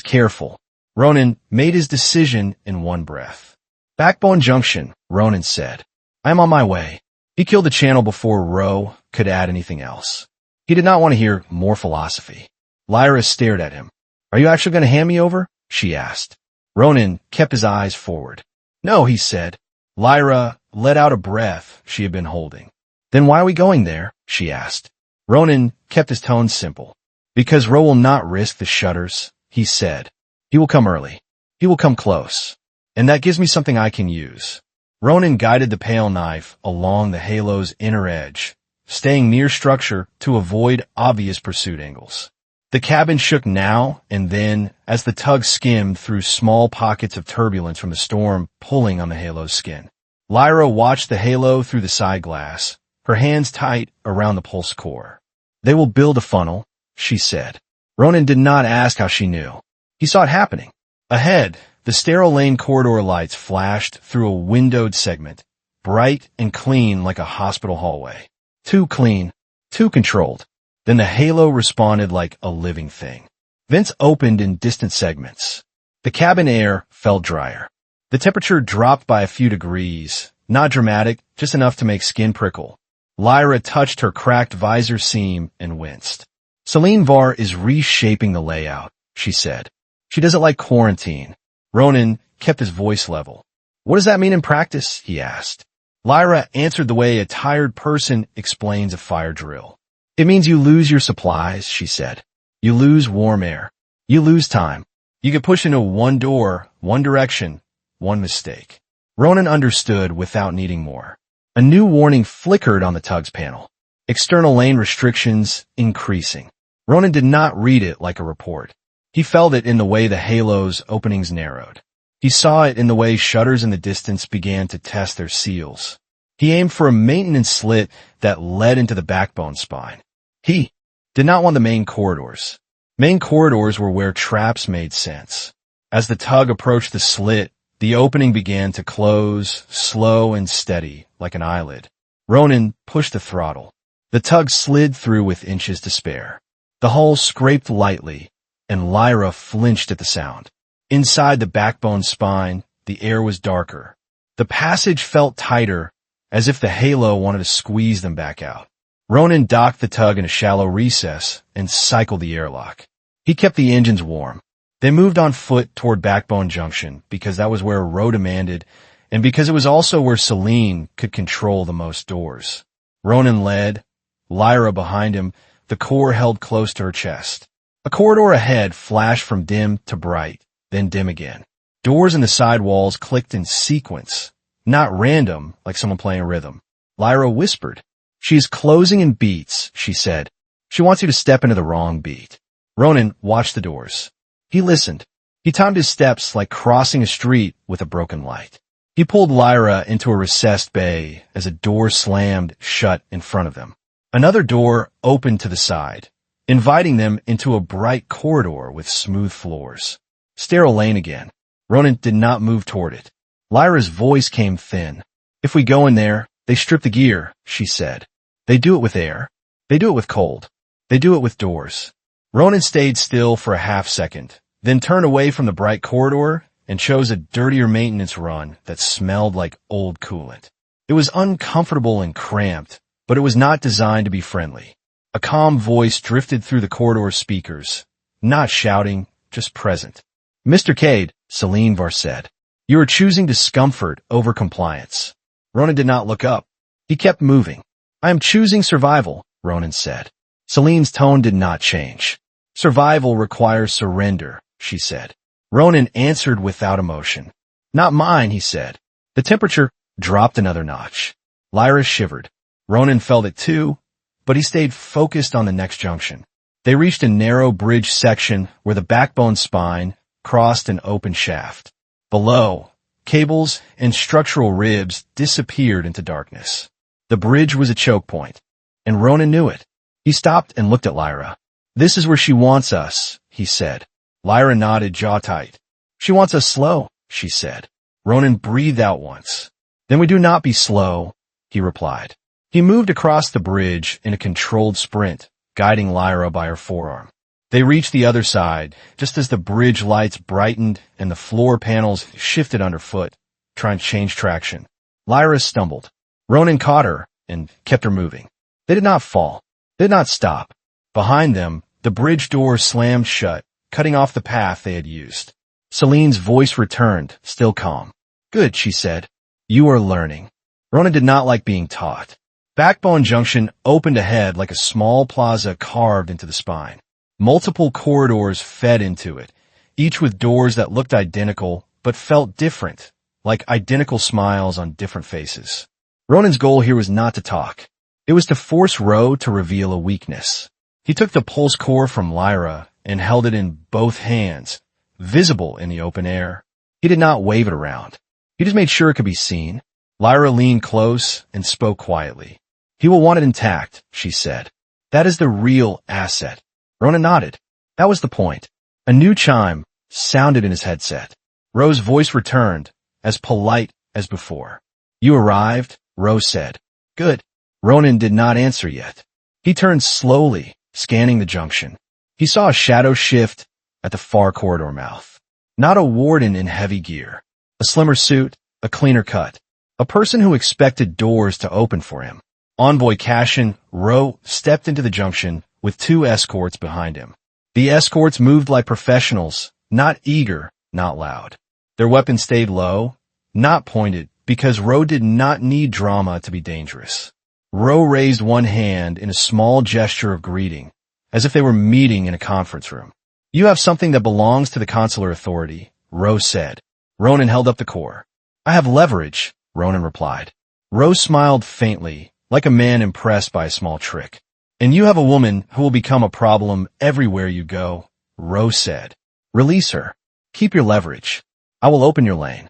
careful. Ronan made his decision in one breath. Backbone Junction, Ronan said. I am on my way. He killed the channel before Ro could add anything else. He did not want to hear more philosophy. Lyra stared at him. Are you actually going to hand me over? She asked. Ronan kept his eyes forward. No, he said. Lyra let out a breath she had been holding. Then why are we going there? She asked. Ronan kept his tone simple. Because Ro will not risk the shutters, he said. He will come early. He will come close. And that gives me something I can use. Ronan guided the pale knife along the halo's inner edge, staying near structure to avoid obvious pursuit angles. The cabin shook now and then as the tug skimmed through small pockets of turbulence from the storm pulling on the halo's skin. Lyra watched the halo through the side glass, her hands tight around the pulse core. They will build a funnel, she said. Ronan did not ask how she knew. He saw it happening. Ahead, the sterile lane corridor lights flashed through a windowed segment, bright and clean like a hospital hallway. Too clean, too controlled. Then the halo responded like a living thing. Vents opened in distant segments. The cabin air felt drier. The temperature dropped by a few degrees, not dramatic, just enough to make skin prickle. Lyra touched her cracked visor seam and winced. Celine Var is reshaping the layout, she said. She doesn't like quarantine. Ronan kept his voice level. What does that mean in practice? He asked. Lyra answered the way a tired person explains a fire drill. It means you lose your supplies, she said. You lose warm air. You lose time. You get pushed into one door, one direction, one mistake. Ronan understood without needing more. A new warning flickered on the tug's panel. External lane restrictions increasing. Ronan did not read it like a report. He felt it in the way the halo's openings narrowed. He saw it in the way shutters in the distance began to test their seals. He aimed for a maintenance slit that led into the backbone spine. He did not want the main corridors. Main corridors were where traps made sense. As the tug approached the slit, the opening began to close, slow and steady, like an eyelid. Ronan pushed the throttle. The tug slid through with inches to spare. The hull scraped lightly, and Lyra flinched at the sound. Inside the backbone spine, the air was darker. The passage felt tighter, as if the halo wanted to squeeze them back out. Ronan docked the tug in a shallow recess and cycled the airlock. He kept the engines warm. They moved on foot toward Backbone Junction because that was where Ro demanded, and because it was also where Celine could control the most doors. Ronan led, Lyra behind him, the core held close to her chest. A corridor ahead flashed from dim to bright, then dim again. Doors in the side walls clicked in sequence, not random like someone playing a rhythm. Lyra whispered. She is closing in beats, she said. She wants you to step into the wrong beat. Ronan watched the doors. He listened. He timed his steps like crossing a street with a broken light. He pulled Lyra into a recessed bay as a door slammed shut in front of them. Another door opened to the side, inviting them into a bright corridor with smooth floors. Sterile lane again. Ronan did not move toward it. Lyra's voice came thin. If we go in there, they strip the gear, she said. They do it with air. They do it with cold. They do it with doors. Ronan stayed still for a half second, then turned away from the bright corridor and chose a dirtier maintenance run that smelled like old coolant. It was uncomfortable and cramped, but it was not designed to be friendly. A calm voice drifted through the corridor speakers, not shouting, just present. Mr. Cade, Celine Var said, you are choosing discomfort over compliance. Ronan did not look up. He kept moving. I am choosing survival, Ronan said. Celine's tone did not change. Survival requires surrender, she said. Ronan answered without emotion. Not mine, he said. The temperature dropped another notch. Lyra shivered. Ronan felt it too, but he stayed focused on the next junction. They reached a narrow bridge section where the backbone spine crossed an open shaft. Below, cables and structural ribs disappeared into darkness. The bridge was a choke point, and Ronan knew it. He stopped and looked at Lyra. This is where she wants us, he said. Lyra nodded, jaw tight. She wants us slow, she said. Ronan breathed out once. Then we do not be slow, he replied. He moved across the bridge in a controlled sprint, guiding Lyra by her forearm. They reached the other side, just as the bridge lights brightened and the floor panels shifted underfoot, trying to change traction. Lyra stumbled. Ronan caught her and kept her moving. They did not fall. They did not stop. Behind them, the bridge door slammed shut, cutting off the path they had used. Celine's voice returned, still calm. Good, she said. You are learning. Ronan did not like being taught. Backbone Junction opened ahead like a small plaza carved into the spine. Multiple corridors fed into it, each with doors that looked identical but felt different, like identical smiles on different faces. Ronan's goal here was not to talk. It was to force Ro to reveal a weakness. He took the pulse core from Lyra and held it in both hands, visible in the open air. He did not wave it around. He just made sure it could be seen. Lyra leaned close and spoke quietly. He will want it intact, she said. That is the real asset. Ronan nodded. That was the point. A new chime sounded in his headset. Ro's voice returned, as polite as before. You arrived, Ro said. Good. Ronan did not answer yet. He turned slowly, scanning the junction. He saw a shadow shift at the far corridor mouth. Not a warden in heavy gear. A slimmer suit, a cleaner cut. A person who expected doors to open for him. Envoy Cashin, Ro stepped into the junction with two escorts behind him. The escorts moved like professionals, not eager, not loud. Their weapons stayed low, not pointed, because Ro did not need drama to be dangerous. Ro raised one hand in a small gesture of greeting, as if they were meeting in a conference room. You have something that belongs to the consular authority, Ro said. Ronan held up the core. I have leverage, Ronan replied. Ro smiled faintly, like a man impressed by a small trick. And you have a woman who will become a problem everywhere you go, Ro said. Release her. Keep your leverage. I will open your lane.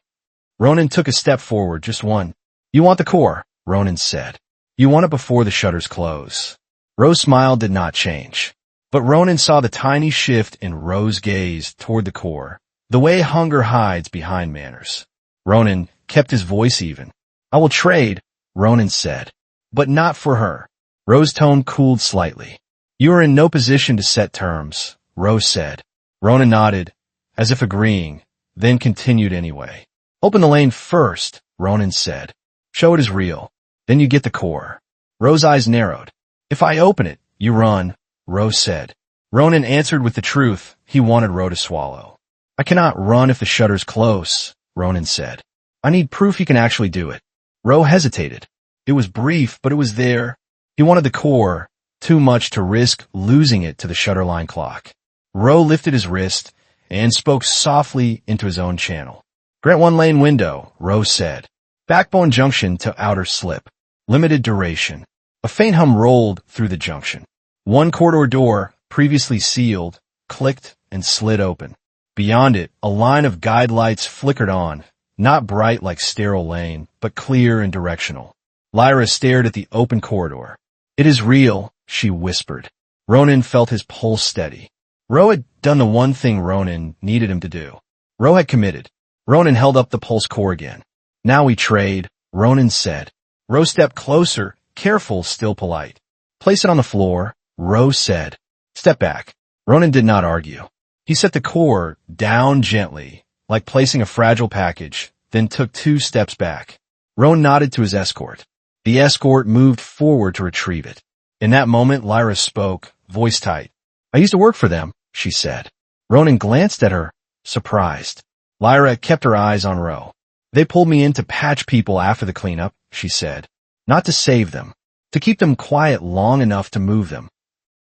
Ronan took a step forward, just one. You want the core, Ronan said. You want it before the shutters close. Ro's smile did not change. But Ronan saw the tiny shift in Ro's gaze toward the core, the way hunger hides behind manners. Ronan kept his voice even. I will trade, Ronan said. But not for her. Ro's tone cooled slightly. You are in no position to set terms, Ro said. Ronan nodded, as if agreeing, then continued anyway. Open the lane first, Ronan said. Show it is real. Then you get the core. Ro's eyes narrowed. If I open it, you run, Ro said. Ronan answered with the truth he wanted Ro to swallow. I cannot run if the shutter's close, Ronan said. I need proof you can actually do it. Ro hesitated. It was brief, but it was there. He wanted the core, too much to risk losing it to the shutterline clock. Ro lifted his wrist and spoke softly into his own channel. Grant one lane window, Ro said. Backbone junction to outer slip. Limited duration. A faint hum rolled through the junction. One corridor door, previously sealed, clicked and slid open. Beyond it, a line of guide lights flickered on, not bright like sterile lane, but clear and directional. Lyra stared at the open corridor. It is real, she whispered. Ronan felt his pulse steady. Ro had done the one thing Ronan needed him to do. Ro had committed. Ronan held up the pulse core again. Now we trade, Ronan said. Ro stepped closer, careful, still polite. Place it on the floor, Ro said. Step back. Ronan did not argue. He set the core down gently, like placing a fragile package, then took 2 steps back. Ro nodded to his escort. The escort moved forward to retrieve it. In that moment, Lyra spoke, voice tight. I used to work for them, she said. Ronan glanced at her, surprised. Lyra kept her eyes on Ro. They pulled me in to patch people after the cleanup, she said. Not to save them. To keep them quiet long enough to move them.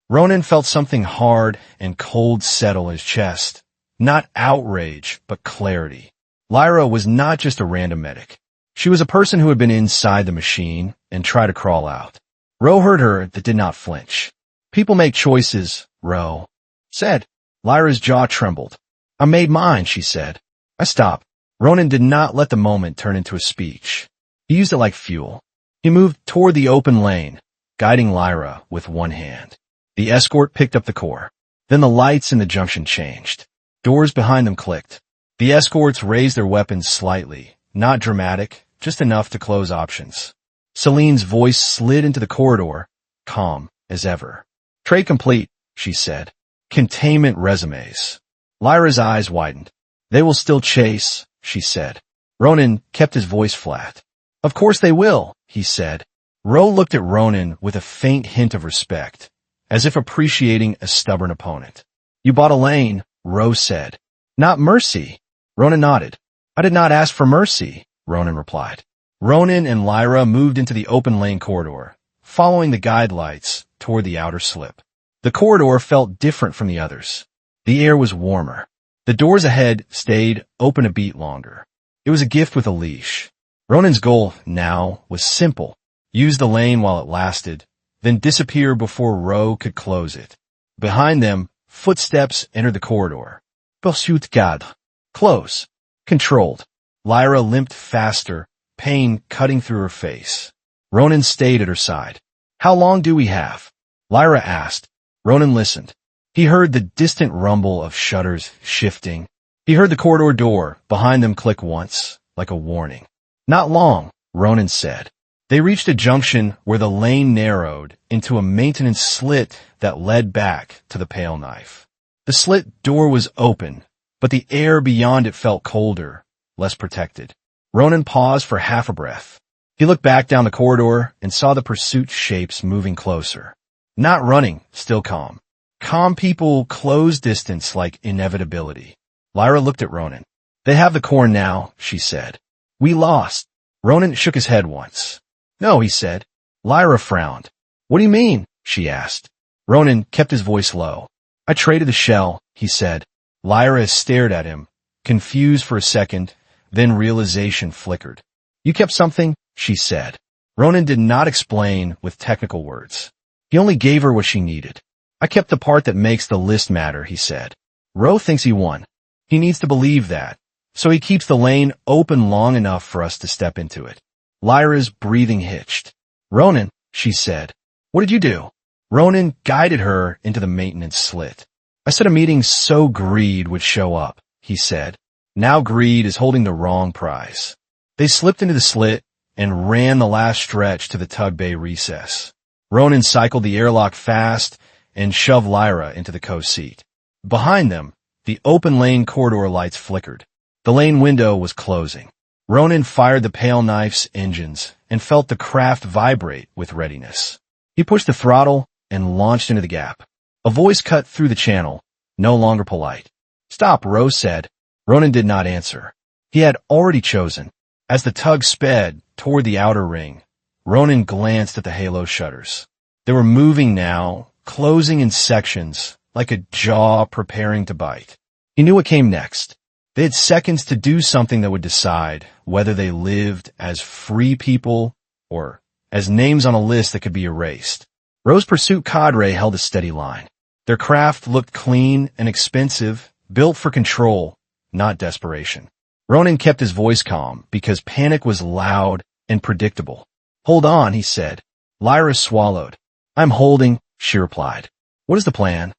Ronan felt something hard and cold settle his chest. Not outrage, but clarity. Lyra was not just a random medic. She was a person who had been inside the machine and tried to crawl out. Ro heard her but did not flinch. People make choices, Ro said. Lyra's jaw trembled. I made mine, she said. I stopped. Ronan did not let the moment turn into a speech. He used it like fuel. He moved toward the open lane, guiding Lyra with one hand. The escort picked up the core. Then the lights in the junction changed. Doors behind them clicked. The escorts raised their weapons slightly, not dramatic, just enough to close options. Celine's voice slid into the corridor, calm as ever. Trade complete, she said. Containment resumes. Lyra's eyes widened. They will still chase, she said. Ronan kept his voice flat. Of course they will, he said. Ro looked at Ronan with a faint hint of respect, as if appreciating a stubborn opponent. You bought a lane, Ro said. Not mercy. Ronan nodded. I did not ask for mercy, Ronan replied. Ronan and Lyra moved into the open lane corridor, following the guide lights toward the outer slip. The corridor felt different from the others. The air was warmer. The doors ahead stayed open a beat longer. It was a gift with a leash. Ronan's goal now was simple. Use the lane while it lasted, then disappear before Ro could close it. Behind them, footsteps entered the corridor. Poursuite cadre. Close. Controlled. Lyra limped faster, pain cutting through her face. Ronan stayed at her side. How long do we have? Lyra asked. Ronan listened. He heard the distant rumble of shutters shifting. He heard the corridor door behind them click once, like a warning. Not long, Ronan said. They reached a junction where the lane narrowed into a maintenance slit that led back to the pale knife. The slit door was open, but the air beyond it felt colder, less protected. Ronan paused for half a breath. He looked back down the corridor and saw the pursuit shapes moving closer. Not running, still calm. Calm people close distance like inevitability. Lyra looked at Ronan. They have the core now, she said. We lost. Ronan shook his head once. No, he said. Lyra frowned. What do you mean? She asked. Ronan kept his voice low. I traded the shell, he said. Lyra stared at him, confused for a second, then realization flickered. You kept something? She said. Ronan did not explain with technical words. He only gave her what she needed. I kept the part that makes the list matter, he said. Ro thinks he won. He needs to believe that, so he keeps the lane open long enough for us to step into it. Lyra's breathing hitched. Ronan, she said. What did you do? Ronan guided her into the maintenance slit. I set a meeting so greed would show up, he said. Now greed is holding the wrong prize. They slipped into the slit and ran the last stretch to the tug bay recess. Ronan cycled the airlock fast and shoved Lyra into the co-seat. Behind them, the open lane corridor lights flickered. The lane window was closing. Ronan fired the pale knife's engines and felt the craft vibrate with readiness. He pushed the throttle and launched into the gap. A voice cut through the channel, no longer polite. Stop, Ro said. Ronan did not answer. He had already chosen. As the tug sped toward the outer ring, Ronan glanced at the halo shutters. They were moving now, closing in sections, like a jaw preparing to bite. He knew what came next. They had seconds to do something that would decide whether they lived as free people or as names on a list that could be erased. Ro's pursuit cadre held a steady line. Their craft looked clean and expensive, built for control, not desperation. Ronan kept his voice calm because panic was loud and predictable. Hold on, he said. Lyra swallowed. I'm holding, she replied. What is the plan?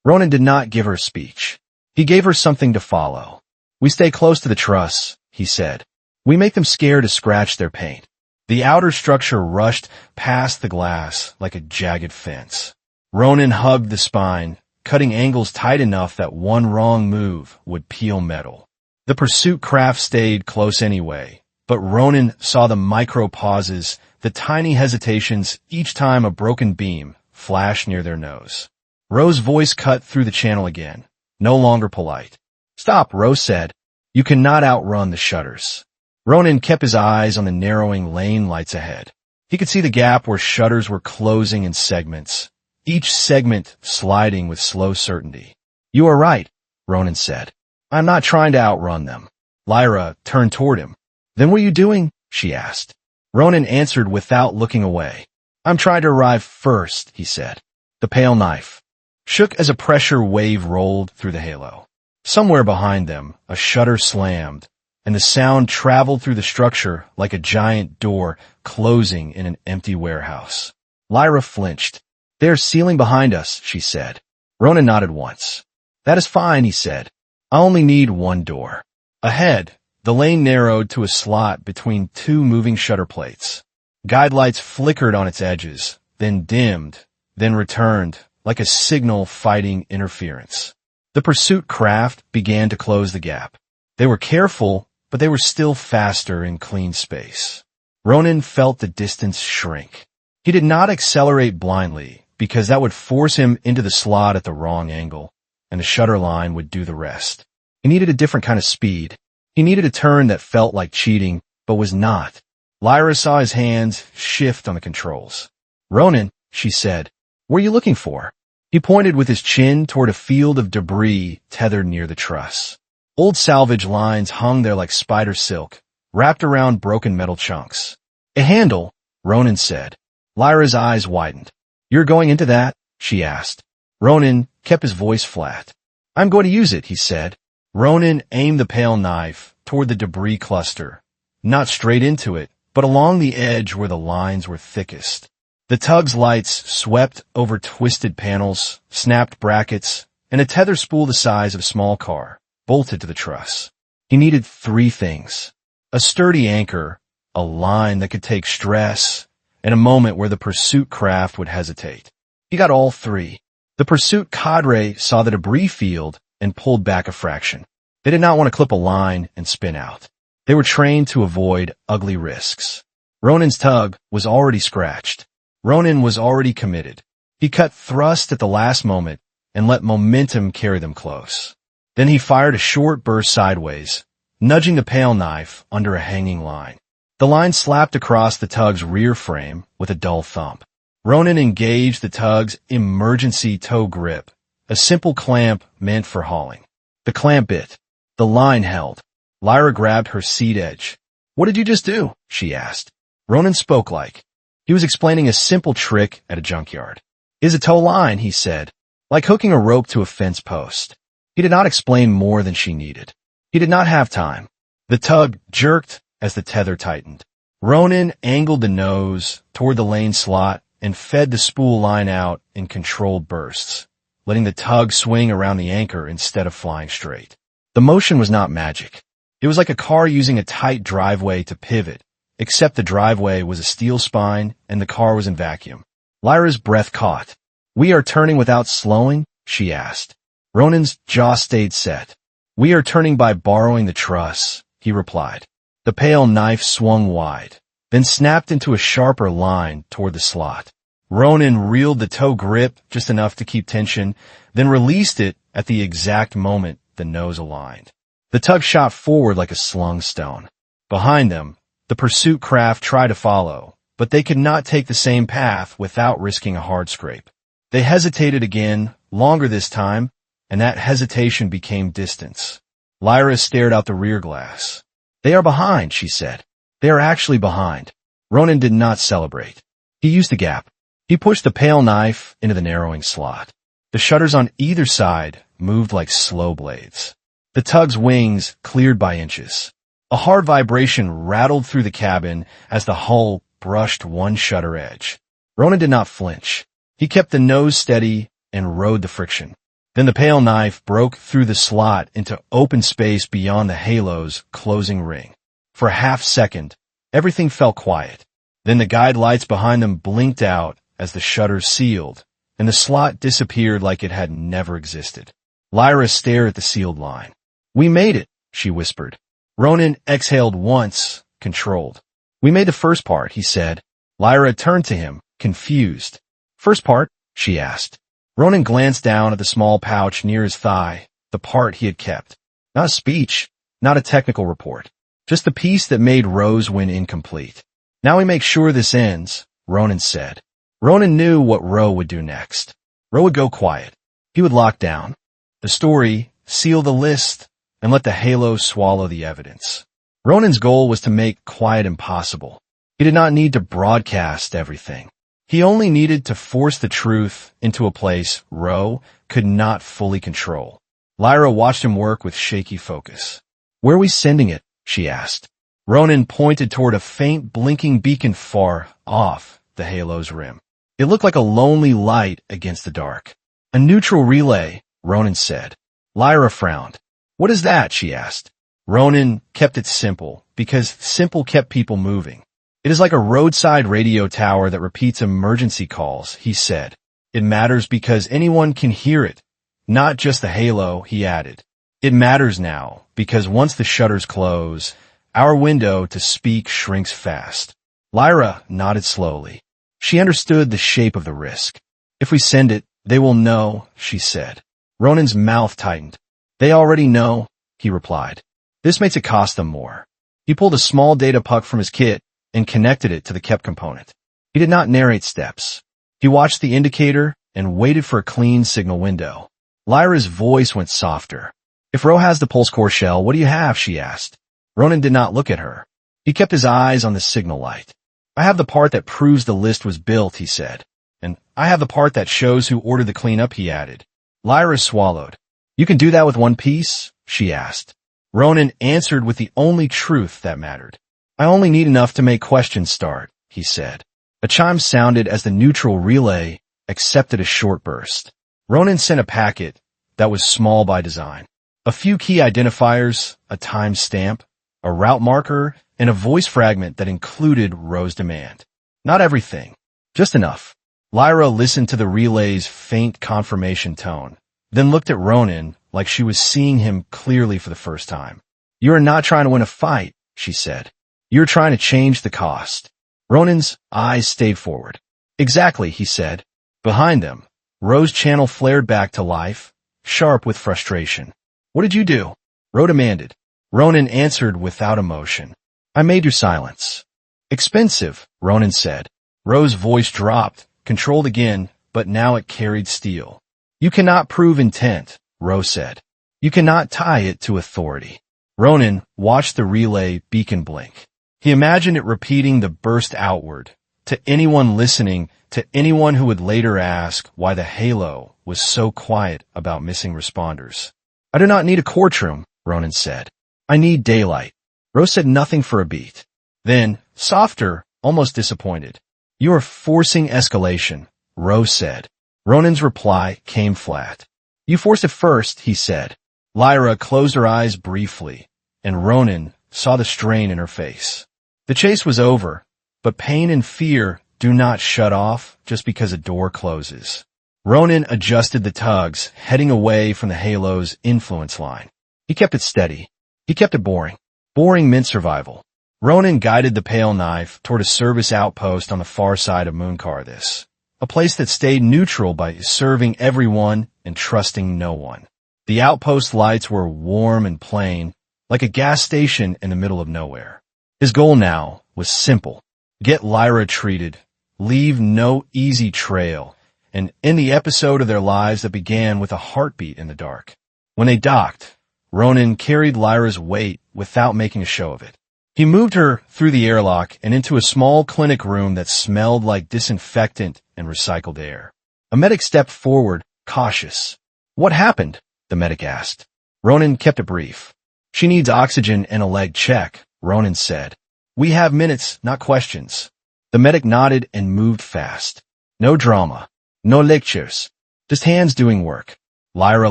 Ronan did not give her a speech. He gave her something to follow. We stay close to the truss, he said. We make them scared to scratch their paint. The outer structure rushed past the glass like a jagged fence. Ronan hugged the spine, cutting angles tight enough that one wrong move would peel metal. The pursuit craft stayed close anyway, but Ronan saw the micro pauses, the tiny hesitations each time a broken beam flashed near their nose. Ro's voice cut through the channel again, no longer polite. Stop, Ro said. You cannot outrun the shutters. Ronan kept his eyes on the narrowing lane lights ahead. He could see the gap where shutters were closing in segments, each segment sliding with slow certainty. You are right, Ronan said. I'm not trying to outrun them. Lyra turned toward him. "Then what are you doing?" she asked. Ronan answered without looking away. "I'm trying to arrive first," he said. The pale knife shook as a pressure wave rolled through the halo. Somewhere behind them, a shutter slammed, and the sound traveled through the structure like a giant door closing in an empty warehouse. Lyra flinched. "There's ceiling behind us," she said. Ronan nodded once. "That is fine," he said. "I only need one door." Ahead, the lane narrowed to a slot between two moving shutter plates. Guide lights flickered on its edges, then dimmed, then returned, like a signal fighting interference. The pursuit craft began to close the gap. They were careful, but they were still faster in clean space. Ronan felt the distance shrink. He did not accelerate blindly, because that would force him into the slot at the wrong angle, and the shutter line would do the rest. He needed a different kind of speed. He needed a turn that felt like cheating, but was not. Lyra saw his hands shift on the controls. "Ronan," she said, "what are you looking for?" He pointed with his chin toward a field of debris tethered near the truss. Old salvage lines hung there like spider silk, wrapped around broken metal chunks. "A handle," Ronan said. Lyra's eyes widened. "You're going into that?" she asked. Ronan kept his voice flat. "I'm going to use it," he said. Ronan aimed the pale knife toward the debris cluster, not straight into it, but along the edge where the lines were thickest. The tug's lights swept over twisted panels, snapped brackets, and a tether spool the size of a small car, bolted to the truss. He needed three things: a sturdy anchor, a line that could take stress, and a moment where the pursuit craft would hesitate. He got all three. The pursuit cadre saw the debris field and pulled back a fraction. They did not want to clip a line and spin out. They were trained to avoid ugly risks. Ronan's tug was already scratched. Ronan was already committed. He cut thrust at the last moment and let momentum carry them close. Then he fired a short burst sideways, nudging the pale knife under a hanging line. The line slapped across the tug's rear frame with a dull thump. Ronan engaged the tug's emergency tow grip, a simple clamp meant for hauling. The clamp bit. The line held. Lyra grabbed her seat edge. "What did you just do?" she asked. Ronan spoke like he was explaining a simple trick at a junkyard. "Is a tow line," he said, "like hooking a rope to a fence post." He did not explain more than she needed. He did not have time. The tug jerked as the tether tightened. Ronan angled the nose toward the lane slot and fed the spool line out in controlled bursts, letting the tug swing around the anchor instead of flying straight. The motion was not magic. It was like a car using a tight driveway to pivot, except the driveway was a steel spine and the car was in vacuum. Lyra's breath caught. "We are turning without slowing?" she asked. Ronan's jaw stayed set. "We are turning by borrowing the truss," he replied. The pale knife swung wide, then snapped into a sharper line toward the slot. Ronan reeled the tow grip just enough to keep tension, then released it at the exact moment the nose aligned. The tug shot forward like a slung stone. Behind them, the pursuit craft tried to follow, but they could not take the same path without risking a hard scrape. They hesitated again, longer this time, and that hesitation became distance. Lyra stared out the rear glass. "They are behind," she said. "They are actually behind." Ronan did not celebrate. He used the gap. He pushed the pale knife into the narrowing slot. The shutters on either side moved like slow blades. The tug's wings cleared by inches. A hard vibration rattled through the cabin as the hull brushed one shutter edge. Ronan did not flinch. He kept the nose steady and rode the friction. Then the pale knife broke through the slot into open space beyond the halo's closing ring. For a half-second, everything felt quiet. Then the guide lights behind them blinked out as the shutters sealed, and the slot disappeared like it had never existed. Lyra stared at the sealed line. "We made it," she whispered. Ronan exhaled once, controlled. "We made the first part," he said. Lyra turned to him, confused. "First part?" she asked. Ronan glanced down at the small pouch near his thigh, the part he had kept. Not a speech, not a technical report, just the piece that made Rose win incomplete. "Now we make sure this ends," Ronan said. Ronan knew what Ro would do next. Ro would go quiet. He would lock down the story, seal the list, and let the halo swallow the evidence. Ronan's goal was to make quiet impossible. He did not need to broadcast everything. He only needed to force the truth into a place Ro could not fully control. Lyra watched him work with shaky focus. "Where are we sending it?" she asked. Ronan pointed toward a faint blinking beacon far off the halo's rim. It looked like a lonely light against the dark. "A neutral relay," Ronan said. Lyra frowned. "What is that?" she asked. Ronan kept it simple, because simple kept people moving. "It is like a roadside radio tower that repeats emergency calls," he said. "It matters because anyone can hear it, not just the halo," he added. "It matters now, because once the shutters close, our window to speak shrinks fast." Lyra nodded slowly. She understood the shape of the risk. "If we send it, they will know," she said. Ronan's mouth tightened. "They already know," he replied. "This makes it cost them more." He pulled a small data puck from his kit and connected it to the KEP component. He did not narrate steps. He watched the indicator and waited for a clean signal window. Lyra's voice went softer. "If Ro has the pulse core shell, what do you have?" she asked. Ronan did not look at her. He kept his eyes on the signal light. "I have the part that proves the list was built," he said. "And I have the part that shows who ordered the cleanup," he added. Lyra swallowed. "You can do that with one piece?" she asked. Ronan answered with the only truth that mattered. "I only need enough to make questions start," he said. A chime sounded as the neutral relay accepted a short burst. Ronan sent a packet that was small by design. A few key identifiers, a time stamp, a route marker, and a voice fragment that included Ro's demand. Not everything, just enough. Lyra listened to the relay's faint confirmation tone, then looked at Ronan like she was seeing him clearly for the first time. "You are not trying to win a fight," she said. "You're trying to change the cost." Ronan's eyes stayed forward. "Exactly," he said. Behind them, Ro's channel flared back to life, sharp with frustration. "What did you do?" Ro demanded. Ronan answered without emotion. "I made your silence." "Expensive," Ronan said. Ro's voice dropped, controlled again, but now it carried steel. "You cannot prove intent," Ro said. "You cannot tie it to authority." Ronan watched the relay beacon blink. He imagined it repeating the burst outward, to anyone listening, to anyone who would later ask why the halo was so quiet about missing responders. "I do not need a courtroom," Ronan said. "I need daylight." Ro said nothing for a beat. Then, softer, almost disappointed. "You are forcing escalation," Ro said. Ronan's reply came flat. "You forced it first," he said. Lyra closed her eyes briefly, and Ronan saw the strain in her face. The chase was over, but pain and fear do not shut off just because a door closes. Ronan adjusted the tugs, heading away from the halo's influence line. He kept it steady. He kept it boring. Boring meant survival. Ronan guided the pale knife toward a service outpost on the far side of Moonkardis, a place that stayed neutral by serving everyone and trusting no one. The outpost lights were warm and plain, like a gas station in the middle of nowhere. His goal now was simple. Get Lyra treated, leave no easy trail, and end the episode of their lives that began with a heartbeat in the dark. When they docked, Ronan carried Lyra's weight without making a show of it. He moved her through the airlock and into a small clinic room that smelled like disinfectant and recycled air. A medic stepped forward, cautious. "What happened?" the medic asked. Ronan kept it brief. "She needs oxygen and a leg check," Ronan said. "We have minutes, not questions." The medic nodded and moved fast. No drama. No lectures. Just hands doing work. Lyra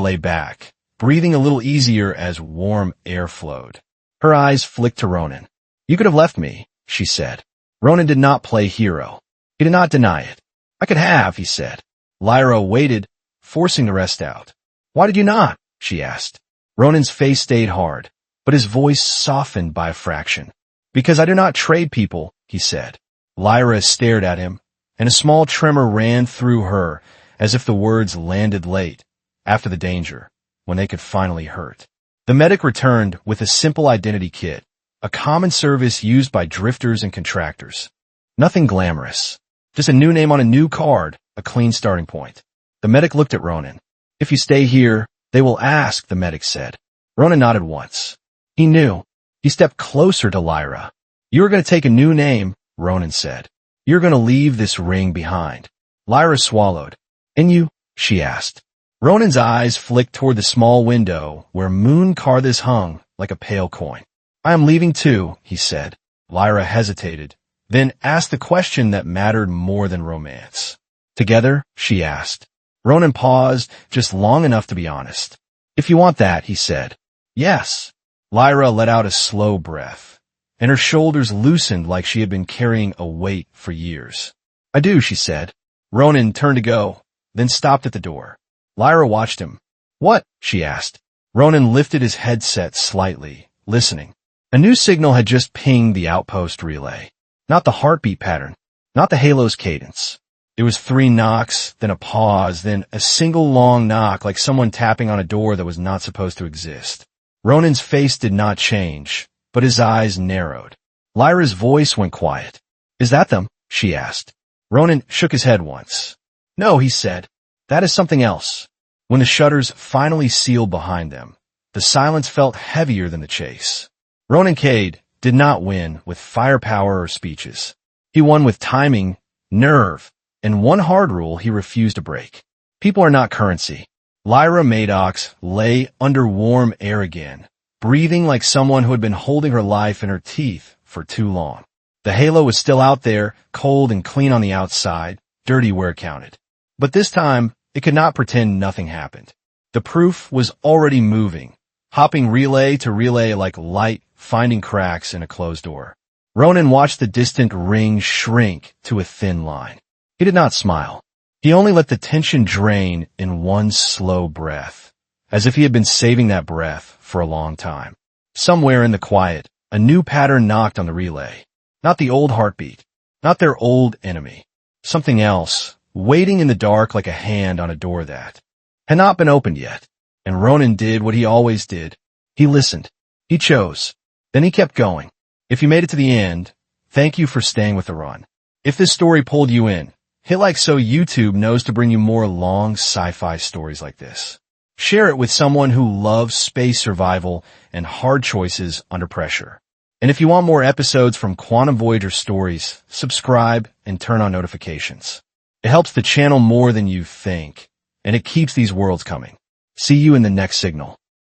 lay back, breathing a little easier as warm air flowed. Her eyes flicked to Ronan. "You could have left me," she said. Ronan did not play hero. He did not deny it. "I could have," he said. Lyra waited, forcing the rest out. "Why did you not?" she asked. Ronan's face stayed hard, but his voice softened by a fraction. "Because I do not trade people," he said. Lyra stared at him, and a small tremor ran through her as if the words landed late, after the danger, when they could finally hurt. The medic returned with a simple identity kit, a common service used by drifters and contractors. Nothing glamorous. Just a new name on a new card, a clean starting point. The medic looked at Ronan. "If you stay here, they will ask," the medic said. Ronan nodded once. He knew. He stepped closer to Lyra. You are going to take a new name, Ronan said. You're going to leave this ring behind. Lyra swallowed. And you? She asked. Ronan's eyes flicked toward the small window where Moon Karthus hung like a pale coin. I am leaving too, he said. Lyra hesitated, then asked the question that mattered more than romance. Together? She asked. Ronan paused just long enough to be honest. If you want that, he said. Yes. Lyra let out a slow breath, and her shoulders loosened like she had been carrying a weight for years. I do, she said. Ronan turned to go, then stopped at the door. Lyra watched him. What? She asked. Ronan lifted his headset slightly, listening. A new signal had just pinged the outpost relay. Not the heartbeat pattern, not the halo's cadence. It was 3 knocks, then a pause, then a single long knock like someone tapping on a door that was not supposed to exist. Ronan's face did not change, but his eyes narrowed. Lyra's voice went quiet. Is that them? She asked. Ronan shook his head once. No, he said. That is something else. When the shutters finally sealed behind them, the silence felt heavier than the chase. Ronan Cade did not win with firepower or speeches. He won with timing, nerve, and one hard rule he refused to break. People are not currency. Lyra Maddox lay under warm air again, breathing like someone who had been holding her life in her teeth for too long. The halo was still out there, cold and clean on the outside, dirty where it counted. But this time, it could not pretend nothing happened. The proof was already moving, hopping relay to relay like light finding cracks in a closed door. Ronan watched the distant ring shrink to a thin line. He did not smile. He only let the tension drain in one slow breath, as if he had been saving that breath for a long time. Somewhere in the quiet, a new pattern knocked on the relay. Not the old heartbeat, not their old enemy. Something else, waiting in the dark like a hand on a door that had not been opened yet. And Ronan did what he always did. He listened. He chose. Then he kept going. If you made it to the end, thank you for staying with the run. If this story pulled you in, hit like so YouTube knows to bring you more long sci-fi stories like this. Share it with someone who loves space survival and hard choices under pressure. And if you want more episodes from Quantum Voyager Stories, subscribe and turn on notifications. It helps the channel more than you think, and it keeps these worlds coming. See you in the next signal.